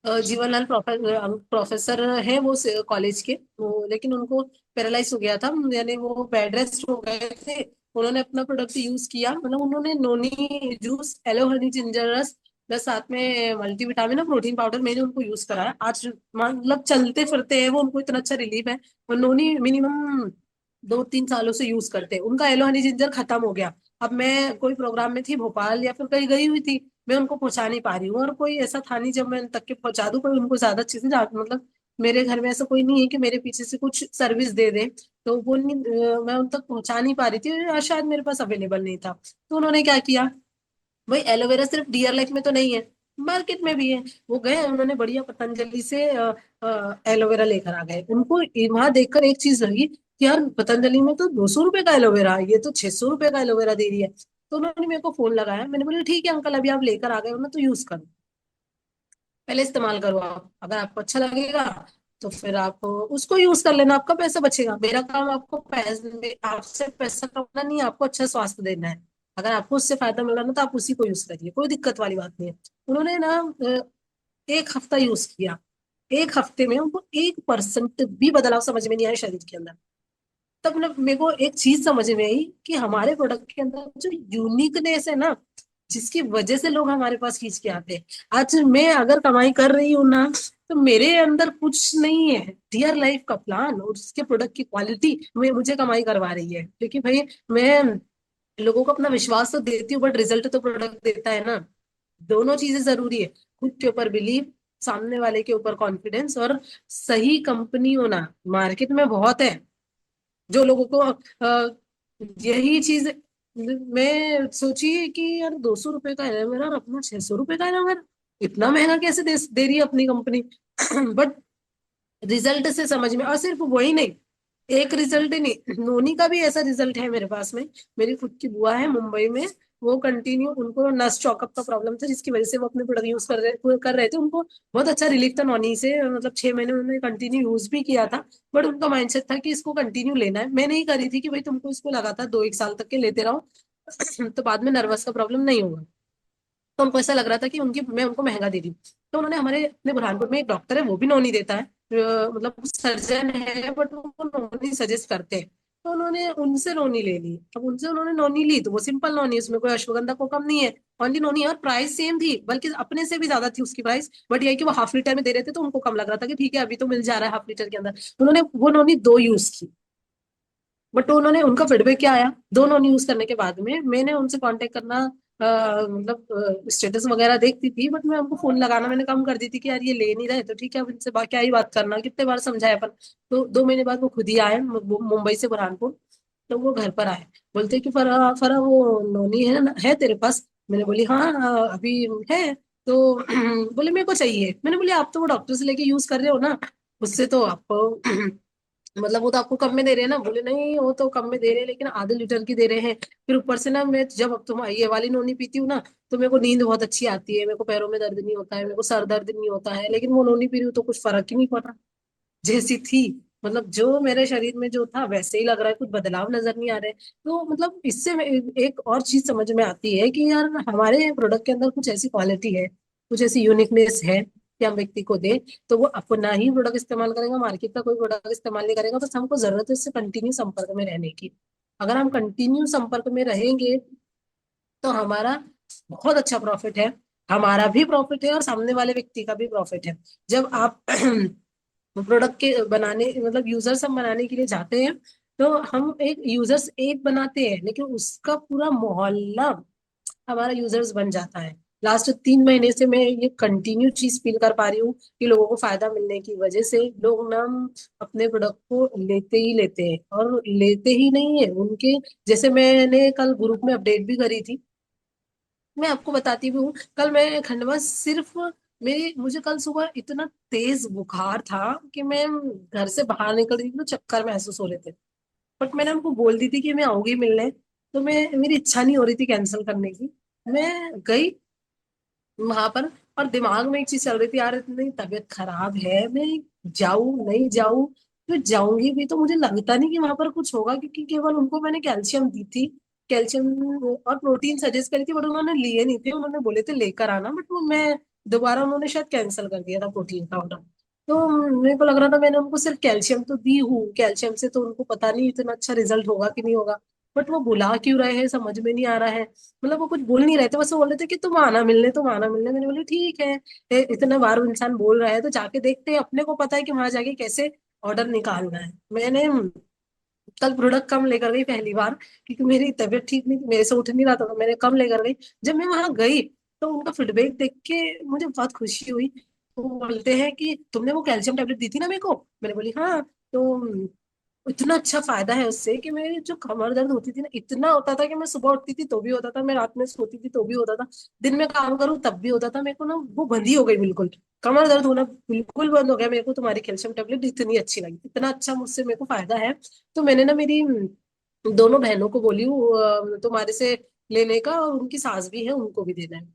जीवनलाल प्रोफेसर है वो कॉलेज के, वो लेकिन उनको पैरालाइज हो गया था, यानी वो बेड रेस्ट हो गए थे। उन्होंने अपना प्रोडक्ट यूज किया, मतलब उन्होंने noni juice, aloe honey ginger रस, प्लस साथ में मल्टीविटामिन और प्रोटीन पाउडर मैंने उनको यूज कराया। आज मतलब चलते फिरते हैं वो, उनको इतना अच्छा रिलीफ है। और नोनी मिनिमम 2-3 सालों से यूज करते हैं। उनका एलो हनी जिंजर खत्म हो गया। अब मैं कोई प्रोग्राम में थी भोपाल या फिर कहीं गई हुई थी, मैं उनको पहुंचा नहीं पा रही हूँ, और कोई ऐसा था नहीं जब मैं उन तक के पहुंचा दूं, कोई उनको ज्यादा अच्छे से मतलब मेरे घर में ऐसा कोई नहीं है कि मेरे पीछे से कुछ सर्विस दे दे, तो वो नहीं, मैं उन तक पहुंचा नहीं पा रही थी, या शायद मेरे पास अवेलेबल नहीं था। तो उन्होंने क्या किया, भाई एलोवेरा सिर्फ डियर लाइफ में तो नहीं है, मार्केट में भी है। वो गए, उन्होंने बढ़िया पतंजलि से एलोवेरा लेकर आ गए। उनको वहां देखकर एक चीज लगी कि यार पतंजलि में तो 200 रुपए का एलोवेरा है, ये तो 600 रुपए का एलोवेरा दे रही है। तो उन्होंने मेरे को फोन लगाया, मैंने बोला ठीक है अंकल, अभी आप लेकर आ गए हो ना तो यूज करो, पहले इस्तेमाल करो आप, अगर आपको अच्छा लगेगा तो फिर आप उसको यूज कर लेना, आपका पैसा बचेगा। मेरा काम आपको पैसे, आपसे पैसा कमाना नहीं है, आपको अच्छा स्वास्थ्य देना है। अगर आपको उससे फायदा मिल रहा है ना तो आप उसी को यूज करिए, कोई दिक्कत वाली बात नहीं है। उन्होंने ना 1 हफ्ता यूज किया, 1 हफ्ते में उनको 1% भी बदलाव समझ में नहीं आया शरीर के अंदर। तब ना मेरे को एक चीज समझ में आई कि हमारे प्रोडक्ट के अंदर जो यूनिकनेस है ना, जिसकी वजह से लोग हमारे पास खींच के आते हैं। आज मैं अगर कमाई कर रही हूँ ना, तो मेरे अंदर कुछ नहीं है, डियर लाइफ का प्लान और उसके प्रोडक्ट की क्वालिटी में मुझे कमाई करवा रही है। क्योंकि भाई मैं लोगों को अपना विश्वास तो देती हूँ, बट रिजल्ट तो प्रोडक्ट देता है ना। दोनों चीजें जरूरी है, खुद के ऊपर बिलीव, सामने वाले के ऊपर कॉन्फिडेंस, और सही कंपनी होना। मार्केट में बहुत है जो लोगों को यही चीज, मैं सोचिए कि यार 200 रुपए का है मेरा और अपना 600 रुपए का है मेरा, इतना महंगा कैसे दे रही है अपनी कंपनी। बट रिजल्ट से समझ में, और सिर्फ वही नहीं, एक रिजल्ट ही नहीं, नोनी का भी ऐसा रिजल्ट है मेरे पास में। मेरी खुद की बुआ है मुंबई में, वो कंटिन्यू, उनको नस चौकअप का प्रॉब्लम था जिसकी वजह से वो अपने प्रोडक्ट यूज कर रहे थे। उनको बहुत अच्छा रिलीफ था नोनी से, मतलब 6 महीने उन्होंने कंटिन्यू यूज भी किया था। बट उनका माइंडसेट था कि इसको कंटिन्यू लेना है। मैं नहीं करी थी कि भाई तुमको इसको लगातार 2-1 साल तक के लेते रहो तो बाद में नर्वस का प्रॉब्लम नहीं होगा। तो उनको ऐसा लग रहा था कि उनकी, मैं उनको महंगा दे रही हूँ। तो उन्होंने, हमारे अपने बुरहानपुर में एक डॉक्टर है, वो भी नोनी देता है, मतलब सर्जन है, बट वो नोनी सजेस्ट करते हैं। तो उन्होंने उनसे नोनी ले ली। अब उनसे उन्होंने नोनी ली तो वो सिंपल नोनी, उसमें कोई अश्वगंधा को कम नहीं है, ओनली नोनी है, और प्राइस सेम थी, बल्कि अपने से भी ज्यादा थी उसकी प्राइस। बट ये है कि वो हाफ लीटर में दे रहे थे तो उनको कम लग रहा था कि ठीक है अभी तो मिल जा रहा है हाफ लीटर के अंदर। उन्होंने वो नोनी 2 यूज की, बट उन्होंने, उनका फीडबैक क्या आया, दोनों यूज करने के बाद में मैंने उनसे कांटेक्ट करना, मतलब स्टेटस वगैरह देखती थी, बट मैं उनको फोन लगाना मैंने कम कर दी थी कि यार ये ले नहीं रहे तो ठीक है, अब इनसे क्या ही बात करना, कितने बार समझाया अपन। तो 2 महीने बाद वो खुद ही आए मुंबई से बुरहानपुर। तो वो घर पर आए, बोलते कि फरा फरा वो नोनी है ना, है तेरे पास? मैंने बोली हाँ अभी है। तो बोले मेरे को चाहिए। मैंने बोली आप तो वो डॉक्टर से लेके यूज कर रहे हो ना, उससे तो आपको मतलब वो तो आपको कम में दे रहे हैं ना। बोले नहीं वो तो कम में दे रहे हैं लेकिन आधे लीटर की दे रहे हैं। फिर ऊपर से ना, मैं जब अब तुम ये वाली नोनी पीती हूँ ना, तो मेरे को नींद बहुत अच्छी आती है, मेरे को पैरों में दर्द नहीं होता है, मेरे को सर दर्द नहीं होता है। लेकिन वो नोनी पी रही हूँ तो कुछ फर्क ही नहीं पड़ा, जैसी थी, मतलब जो मेरे शरीर में जो था वैसे ही लग रहा है, कुछ बदलाव नजर नहीं आ रहे। तो मतलब इससे एक और चीज समझ में आती है कि यार हमारे प्रोडक्ट के अंदर कुछ ऐसी क्वालिटी है, कुछ ऐसी यूनिकनेस है कि हम व्यक्ति को दे, तो वो अपना ही प्रोडक्ट इस्तेमाल करेगा, मार्केट का कोई प्रोडक्ट इस्तेमाल नहीं करेगा। बस हमको जरूरत है इससे कंटिन्यू संपर्क में रहने की। अगर हम कंटिन्यू संपर्क में रहेंगे तो हमारा बहुत अच्छा प्रॉफिट है, हमारा भी प्रॉफिट है और सामने वाले व्यक्ति का भी प्रॉफिट है। जब आप प्रोडक्ट के बनाने, मतलब यूजर्स हम बनाने के लिए जाते हैं, तो हम एक यूजर्स एक बनाते हैं, लेकिन उसका पूरा मोहल्ला हमारा यूजर्स बन जाता है। लास्ट 3 महीने से मैं ये कंटिन्यू चीज फील कर पा रही हूँ कि लोगों को फायदा मिलने की वजह से लोग ना अपने प्रोडक्ट को लेते ही लेते हैं, और लेते ही नहीं है उनके। जैसे मैंने कल ग्रुप में अपडेट भी करी थी, मैं आपको बताती भी हूँ। कल मैं खंडवा सिर्फ, मेरी मुझे कल सुबह इतना तेज बुखार था कि मैं घर से बाहर निकल रही थी तो चक्कर महसूस हो रहे थे। बट मैंने उनको बोल दी थी कि मैं आऊंगी मिलने, तो मैं, मेरी इच्छा नहीं हो रही थी कैंसिल करने की। मैं गई वहां पर, और दिमाग में एक चीज चल रही थी, यार इतनी तबीयत खराब है, मैं जाऊं नहीं जाऊं। तो जाऊंगी भी तो मुझे लगता नहीं कि वहां पर कुछ होगा, क्योंकि केवल उनको मैंने कैल्शियम दी थी, कैल्शियम और प्रोटीन सजेस्ट करी थी, बट उन्होंने लिए नहीं थे। उन्होंने बोले थे लेकर आना, बट वो मैं दोबारा, उन्होंने शायद कैंसिल कर दिया था प्रोटीन का ऑर्डर। तो मेरे को लग रहा था, मैंने उनको सिर्फ कैल्शियम तो दी हूँ, कैल्शियम से तो उनको पता नहीं इतना अच्छा रिजल्ट होगा कि नहीं होगा। बट वो बुला क्यों रहे हैं समझ में नहीं आ रहा है। मतलब वो कुछ बोल नहीं रहे थे, बस वो बोल रहे थे कि तुम आना मिलने, तुम आना मिलने। मैंने बोली ठीक है, इतना बार वो इंसान बोल रहा है तो जाके देखते हैं, अपने को पता है कि वहां जाके कैसे ऑर्डर निकालना है। मैंने कल प्रोडक्ट कम लेकर गई पहली बार, क्योंकि मेरी तबीयत ठीक नहीं थी, मेरे से उठ नहीं रहा था, तो मैंने कम लेकर गई। जब मैं वहां गई तो उनका फीडबैक देख के मुझे बहुत खुशी हुई। वो बोलते हैं कि तुमने वो कैल्शियम टेबलेट दी थी ना मेरे को। मैंने बोली हाँ। तो इतना अच्छा फायदा है उससे कि मेरी जो कमर दर्द होती थी ना, इतना होता था कि मैं सुबह उठती थी तो भी होता था, मैं रात में सोती थी तो भी होता था, दिन में काम करूँ तब भी होता था मेरे को ना, वो बंद ही हो गई बिल्कुल। कमर दर्द होना बिल्कुल बंद हो गया मेरे को। तुम्हारी कैल्शियम टेबलेट इतनी अच्छी लगी, इतना अच्छा मुझसे मेरे को फायदा है। तो मैंने ना मेरी दोनों बहनों को बोली हूँ तुम्हारे से लेने का, और उनकी सास भी है, उनको भी देना है।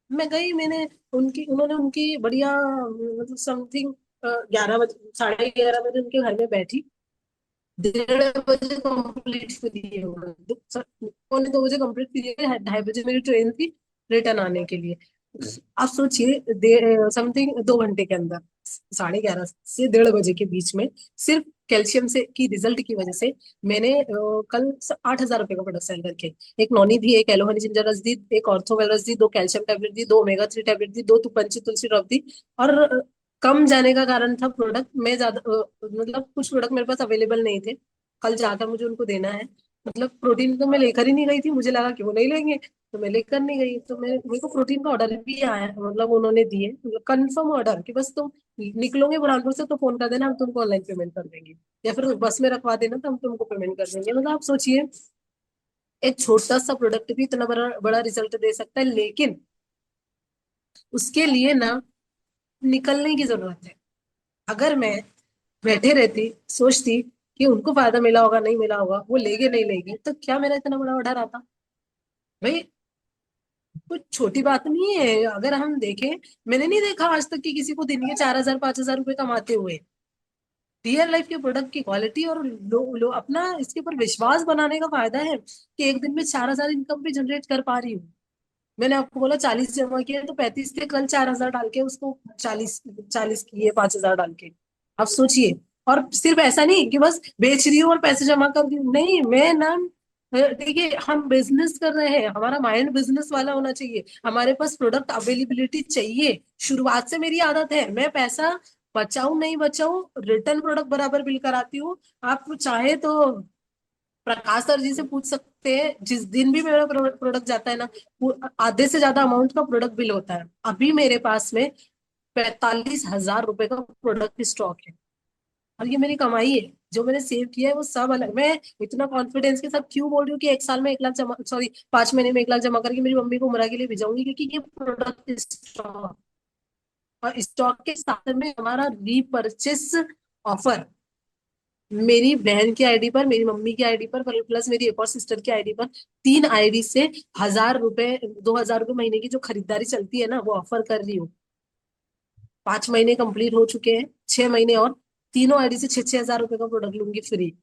मैं गई, मैंने उनकी, उन्होंने उनकी बढ़िया, मतलब समथिंग 11 बजे, 11:30 बजे उनके घर में बैठी। 1:30 बजे कंप्लीट फ्री है वो। 1:45 बजे कंप्लीट फ्री है, 2:30 बजे मेरी ट्रेन थी रिटर्न आने के लिए। आप सोचिए, समथिंग 2 घंटे के अंदर, 11:30 से 1:30 बजे के बीच में, सिर्फ कैल्शियम से की रिजल्ट की वजह से मैंने कल 8,000 रुपए का प्रोडक्ट सेल करके, एक नॉनी दी, एक एलोहनी जिंजर रस दी, एक ऑर्थोवेल रस दी, 2 कैल्शियम टैबलेट दी, 2 ओमेगा 3 टैबलेट दी, 2 पंची तुलसी ड्रॉप दी। और कम जाने का कारण था प्रोडक्ट, मैं ज्यादा मतलब कुछ प्रोडक्ट मेरे पास अवेलेबल नहीं थे, कल जाकर मुझे उनको देना है। मतलब प्रोटीन तो मैं लेकर ही नहीं गई थी, मुझे लगा कि वो नहीं लेंगे, तो मैं लेकर नहीं गई। तो मेरे को प्रोटीन का ऑर्डर भी आया, मतलब उन्होंने दिए, मतलब कंफर्म ऑर्डर कि बस तुम निकलोगे बुरहानपुर से तो फोन कर देना, हम तुमको ऑनलाइन पेमेंट कर देंगे, या फिर बस में रखवा देना तो हम तुमको पेमेंट कर देंगे। मतलब आप सोचिए, एक छोटा सा प्रोडक्ट भी इतना बड़ा बड़ा रिजल्ट दे सकता है, लेकिन उसके लिए ना निकलने की जरूरत है। अगर मैं बैठे रहती, सोचती कि उनको फायदा मिला होगा नहीं मिला होगा, वो लेंगे नहीं लेंगे, तो क्या मेरा इतना बड़ा ऑर्डर आता भाई? कुछ छोटी बात नहीं है। अगर हम देखें, मैंने नहीं देखा आज तक कि किसी को दिन के 4,000 5,000 रुपए कमाते हुए। रियल लाइफ के प्रोडक्ट की क्वालिटी और अपना इसके ऊपर विश्वास बनाने का फायदा है कि एक दिन में 4,000 इनकम भी जनरेट कर पा रही हूँ। मैंने आपको बोला 40 जमा किया तो 35 थे, कल 4,000 डाल के उसको 40 40 किए, 5,000 डाल के। आप सोचिए। और सिर्फ ऐसा नहीं कि बस बेच रही हूँ और पैसे जमा कर रही हूँ, नहीं, मैं ना देखिए, हम बिजनेस कर रहे हैं, हमारा माइंड बिजनेस वाला होना चाहिए, हमारे पास प्रोडक्ट अवेलेबिलिटी चाहिए। शुरुआत से मेरी आदत है, मैं पैसा बचाऊं नहीं बचाऊं, रिटर्न प्रोडक्ट बराबर बिल कराती हूँ। आप चाहे तो प्रकाश सर जी से पूछ सकते हैं, जिस दिन भी मेरा प्रोडक्ट जाता है ना, वो आधे से ज्यादा अमाउंट का प्रोडक्ट बिल होता है। अभी मेरे पास में 45,000 रुपए का प्रोडक्ट स्टॉक है, और ये मेरी कमाई है, जो मैंने सेव किया है वो सब अलग। मैं इतना कॉन्फिडेंस के साथ क्यों बोल रही हूँ कि एक साल में 1 लाख जमा, सॉरी 5 महीने में 1 लाख जमा करके मेरी मम्मी को उम्रा के लिए भिजाऊंगी, क्योंकि ये प्रोडक्ट स्टॉक, और स्टॉक के साथ में हमारा रीपरचेस ऑफर, मेरी बहन की आईडी पर, मेरी मम्मी की आईडी पर, प्लस मेरी एक और सिस्टर की आईडी पर, 3 आईडी से 1,000 रुपए, 2,000 रुपए महीने की जो खरीदारी चलती है ना, वो ऑफर कर रही हूँ। 5 महीने कंप्लीट हो चुके हैं, 6 महीने और, तीनों आईडी से 6,000 रुपए का प्रोडक्ट लूंगी फ्री।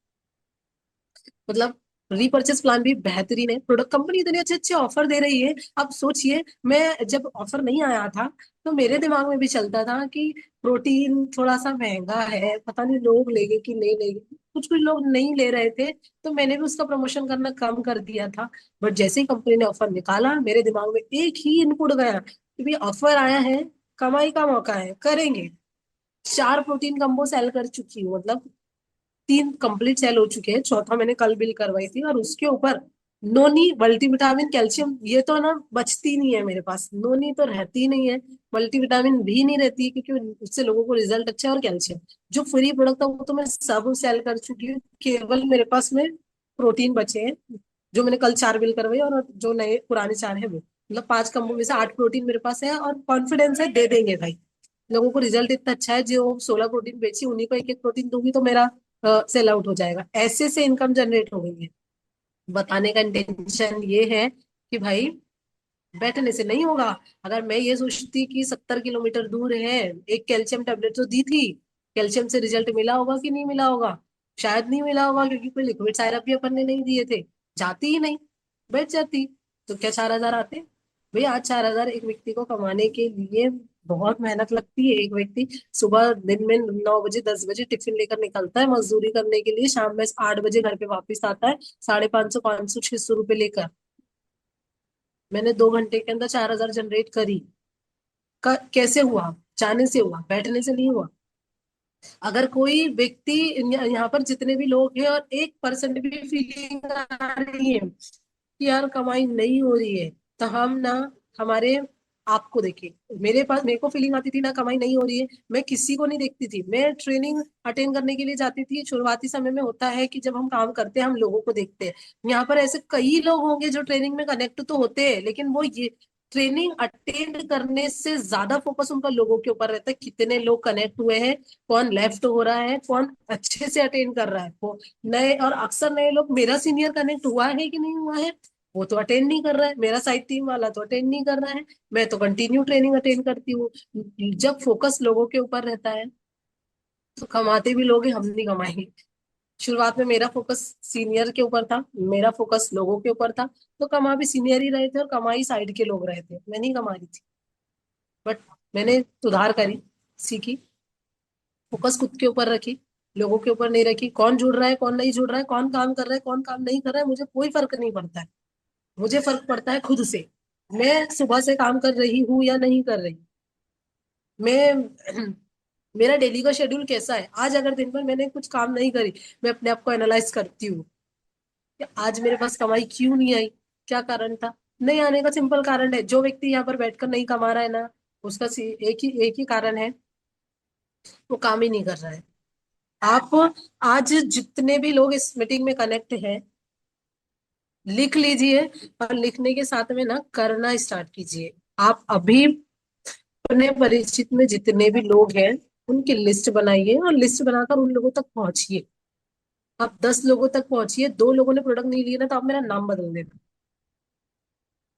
मतलब रीपर्चेस प्लान भी बेहतरीन है, प्रोडक्ट कंपनी इतने अच्छे अच्छे ऑफर दे रही है। अब सोचिए, मैं जब ऑफर नहीं आया था तो मेरे दिमाग में भी चलता था कि प्रोटीन थोड़ा सा महंगा है, पता नहीं लोग लेंगे कि नहीं लेंगे, कुछ कुछ लोग नहीं ले रहे थे, तो मैंने भी उसका प्रमोशन करना कम कर दिया था। बट जैसे ही कंपनी ने ऑफर निकाला, मेरे दिमाग में एक ही इनपुट गया कि भाई ऑफर आया है, कमाई का मौका है, करेंगे। 4 प्रोटीन कम्बो सेल कर चुकी हूँ, मतलब 3 कंप्लीट सेल हो चुके हैं, चौथा मैंने कल बिल करवाई थी, और उसके ऊपर नोनी, मल्टीविटामिन, कैल्शियम, ये तो ना बचती नहीं है मेरे पास, नोनी तो रहती ही नहीं है। मल्टीविटामिन भी नहीं रहती है, क्योंकि उससे लोगों को रिजल्ट अच्छा है। और कैल्शियम, जो फ्री प्रोडक्ट था वो तो मैं सब सेल कर चुकी हूँ। केवल मेरे पास में प्रोटीन बचे हैं, जो मैंने कल 4 बिल करवाई, और जो नए पुराने 4 है वो, मतलब 5 कंबो में से 8 प्रोटीन मेरे पास है, और कॉन्फिडेंस है दे देंगे भाई। लोगों को रिजल्ट इतना अच्छा है, जो 16 प्रोटीन बेची उन्हीं को एक एक प्रोटीन दूंगी तो मेरा सेल आउट हो जाएगा। ऐसे से इनकम जनरेट हो गई है। बताने का इंटेंशन ये है कि भाई बैठने से नहीं होगा। अगर मैं ये सोचती कि 70 किलोमीटर दूर है, एक कैल्शियम टेबलेट तो दी थी, कैल्शियम से रिजल्ट मिला होगा कि नहीं मिला होगा? शायद नहीं मिला होगा, क्योंकि कोई लिक्विड सायरप भी अपन ने नहीं दिए थे। जाती ही नहीं, बैठ जाती। तो क्या 4,000 आते? भाई आज 4,000 एक व्यक्ति को कमाने के लिए बहुत मेहनत लगती है। एक व्यक्ति सुबह दिन में 9 बजे 10 बजे टिफिन लेकर निकलता है मजदूरी करने के लिए, शाम में 8 बजे घर पे वापस आता है, 550 500 600 रुपये लेकर। मैंने 2 घंटे के अंदर 4,000 जनरेट करी। कैसे हुआ? जाने से हुआ, बैठने से नहीं हुआ। अगर कोई व्यक्ति, यहाँ पर जितने भी लोग हैं और 1% भी फीलिंग आ रही है कि यार कमाई नहीं हो रही है, तो हम ना, हमारे आपको देखिए, मेरे पास, मेरे को फीलिंग आती थी ना कमाई नहीं हो रही है, मैं किसी को नहीं देखती थी। मैं ट्रेनिंग अटेंड करने के लिए जाती थी। शुरुआती समय में होता है कि जब हम काम करते हैं हम लोगों को देखते हैं। यहाँ पर ऐसे कई लोग होंगे जो ट्रेनिंग में कनेक्ट तो होते हैं, लेकिन वो ये ट्रेनिंग अटेंड करने से ज्यादा फोकस उनका लोगों के ऊपर रहता है। कितने लोग कनेक्ट हुए हैं, कौन लेफ्ट हो रहा है, कौन अच्छे से अटेंड कर रहा है, वो नए, और अक्सर नए लोग, मेरा सीनियर कनेक्ट हुआ है कि नहीं हुआ है, वो तो अटेंड नहीं कर रहा है, मेरा साइड टीम वाला तो अटेंड नहीं कर रहा है। मैं तो कंटिन्यू ट्रेनिंग अटेंड करती हूँ। जब फोकस लोगों के ऊपर रहता है तो कमाते भी लोग हैं, हम नहीं कमाएंगे। शुरुआत में मेरा फोकस सीनियर के ऊपर था, मेरा फोकस लोगों के ऊपर था, तो कमा भी सीनियर ही रहे थे और कमाई साइड के लोग रहे थे, मैं नहीं कमा रही थी। बट मैंने सुधार करी, सीखी, फोकस खुद के ऊपर रखी, लोगों के ऊपर नहीं रखी। कौन जुड़ रहा है कौन नहीं जुड़ रहा है, कौन काम कर रहा है कौन काम नहीं कर रहा है, मुझे कोई फर्क नहीं पड़ता है। मुझे फर्क पड़ता है खुद से, मैं सुबह से काम कर रही हूँ या नहीं कर रही। मैं मेरा डेली का शेड्यूल कैसा है, आज अगर दिन भर मैंने कुछ काम नहीं करी, मैं अपने आप को एनालाइज करती हूँ कि आज मेरे पास कमाई क्यों नहीं आई, क्या कारण था। नहीं आने का सिंपल कारण है, जो व्यक्ति यहाँ पर बैठकर नहीं कमा रहा है ना, उसका एक ही कारण है, वो काम ही नहीं कर रहा है। आप आज जितने भी लोग इस मीटिंग में कनेक्ट हैं, लिख लीजिए, और लिखने के साथ में ना करना स्टार्ट कीजिए। आप अभी अपने परिचित में जितने भी लोग हैं उनकी लिस्ट बनाइए, और लिस्ट बनाकर उन लोगों तक पहुंचिए। आप 10 लोगों तक पहुंचिए, 2 लोगों ने प्रोडक्ट नहीं लिया ना, तो आप मेरा नाम बदल देना।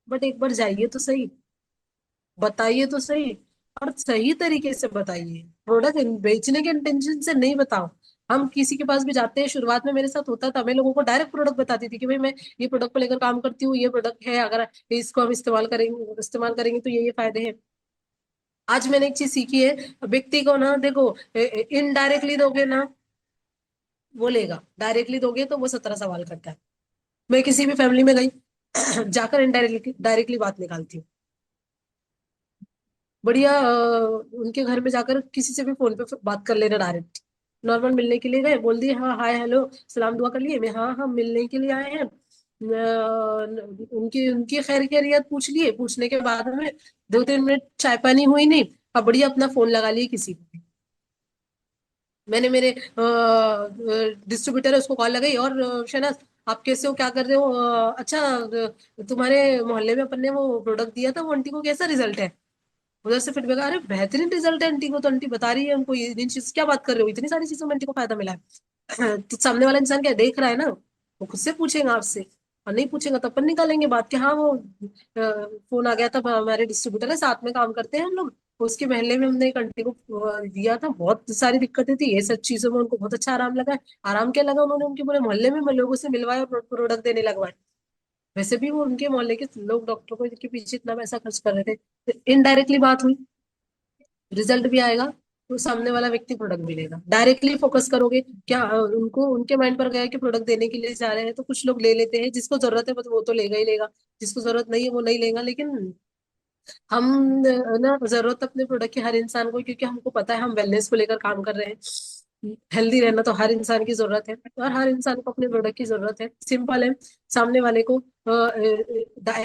बट एक बार जाइए तो सही, बताइए तो सही, और सही तरीके से बताइए। प्रोडक्ट बेचने के इंटेंशन से नहीं बताओ। हम किसी के पास भी जाते हैं, शुरुआत में मेरे साथ होता था, मैं लोगों को डायरेक्ट प्रोडक्ट बताती थी कि भाई मैं ये प्रोडक्ट को लेकर काम करती हूँ, ये प्रोडक्ट है, अगर इसको हम इस्तेमाल करेंगे तो ये फायदे हैं। आज मैंने एक चीज सीखी है, व्यक्ति को ना देखो, इनडायरेक्टली दोगे ना वो लेगा, डायरेक्टली दोगे तो वो 17 सवाल करता है। मैं किसी भी फैमिली में गई जाकर इनडायरेक्टली डायरेक्टली बात निकालती हूँ। बढ़िया, उनके घर में जाकर किसी से भी फोन पे बात कर लेना डायरेक्ट। नॉर्मल मिलने के लिए गए, बोल दिए हाँ हाय हेलो, सलाम दुआ कर लिए, मैं हाँ हाँ मिलने के लिए आए हैं, उनकी उनकी खैर खैरियत पूछ लिए, पूछने के बाद में 2-3 मिनट चाय पानी हुई नहीं, अब बढ़िया अपना फोन लगा लिए किसी को भी। मैंने मेरे डिस्ट्रीब्यूटर है उसको कॉल लगाई, और शहनाज आप कैसे हो, क्या कर रहे हो, अच्छा, तुम्हारे मोहल्ले में अपन ने वो प्रोडक्ट दिया था, वो आंटी को कैसा रिजल्ट है? उधर से फीडबैक, अरे बेहतरीन रिजल्ट है आंटी को, तो आंटी बता रही है उनको ये इन चीज, क्या बात कर रहे हो, इतनी सारी चीजों में आंटी को फायदा मिला है। तो सामने वाला इंसान क्या देख रहा है ना, वो खुद से पूछेगा आपसे, और नहीं पूछेगा तो अपन निकालेंगे बात कि हाँ वो फोन आ गया था, हमारे डिस्ट्रीब्यूटर है, साथ में काम करते हैं हम लोग, उसके महल्ले में हमने एक आंटी को दिया था, बहुत सारी दिक्कतें थी, ये सब चीजों में उनको बहुत अच्छा आराम लगा है। आराम क्या लगा, उन्होंने उनके पूरे मोहल्ले में लोगों से मिलवाया और प्रोडक्ट देने लगवाए। वैसे भी वो उनके मोहल्ले के लोग डॉक्टर को के पीछे इतना पैसा खर्च कर रहे थे, तो इनडायरेक्टली बात हुई, रिजल्ट भी आएगा, तो सामने वाला व्यक्ति प्रोडक्ट भी लेगा। डायरेक्टली फोकस करोगे क्या, उनको उनके माइंड पर गया कि प्रोडक्ट देने के लिए जा रहे हैं, तो कुछ लोग ले लेते हैं, जिसको जरूरत है वो तो लेगा ही लेगा, जिसको जरूरत नहीं है वो नहीं लेगा। लेकिन हम ना, जरूरत अपने प्रोडक्ट की हर इंसान को, क्योंकि हमको पता है हम वेलनेस को लेकर काम कर रहे हैं, हेल्दी रहना तो हर इंसान की जरूरत है, और हर इंसान को अपने प्रोडक्ट की जरूरत है। सिंपल है। सामने वाले को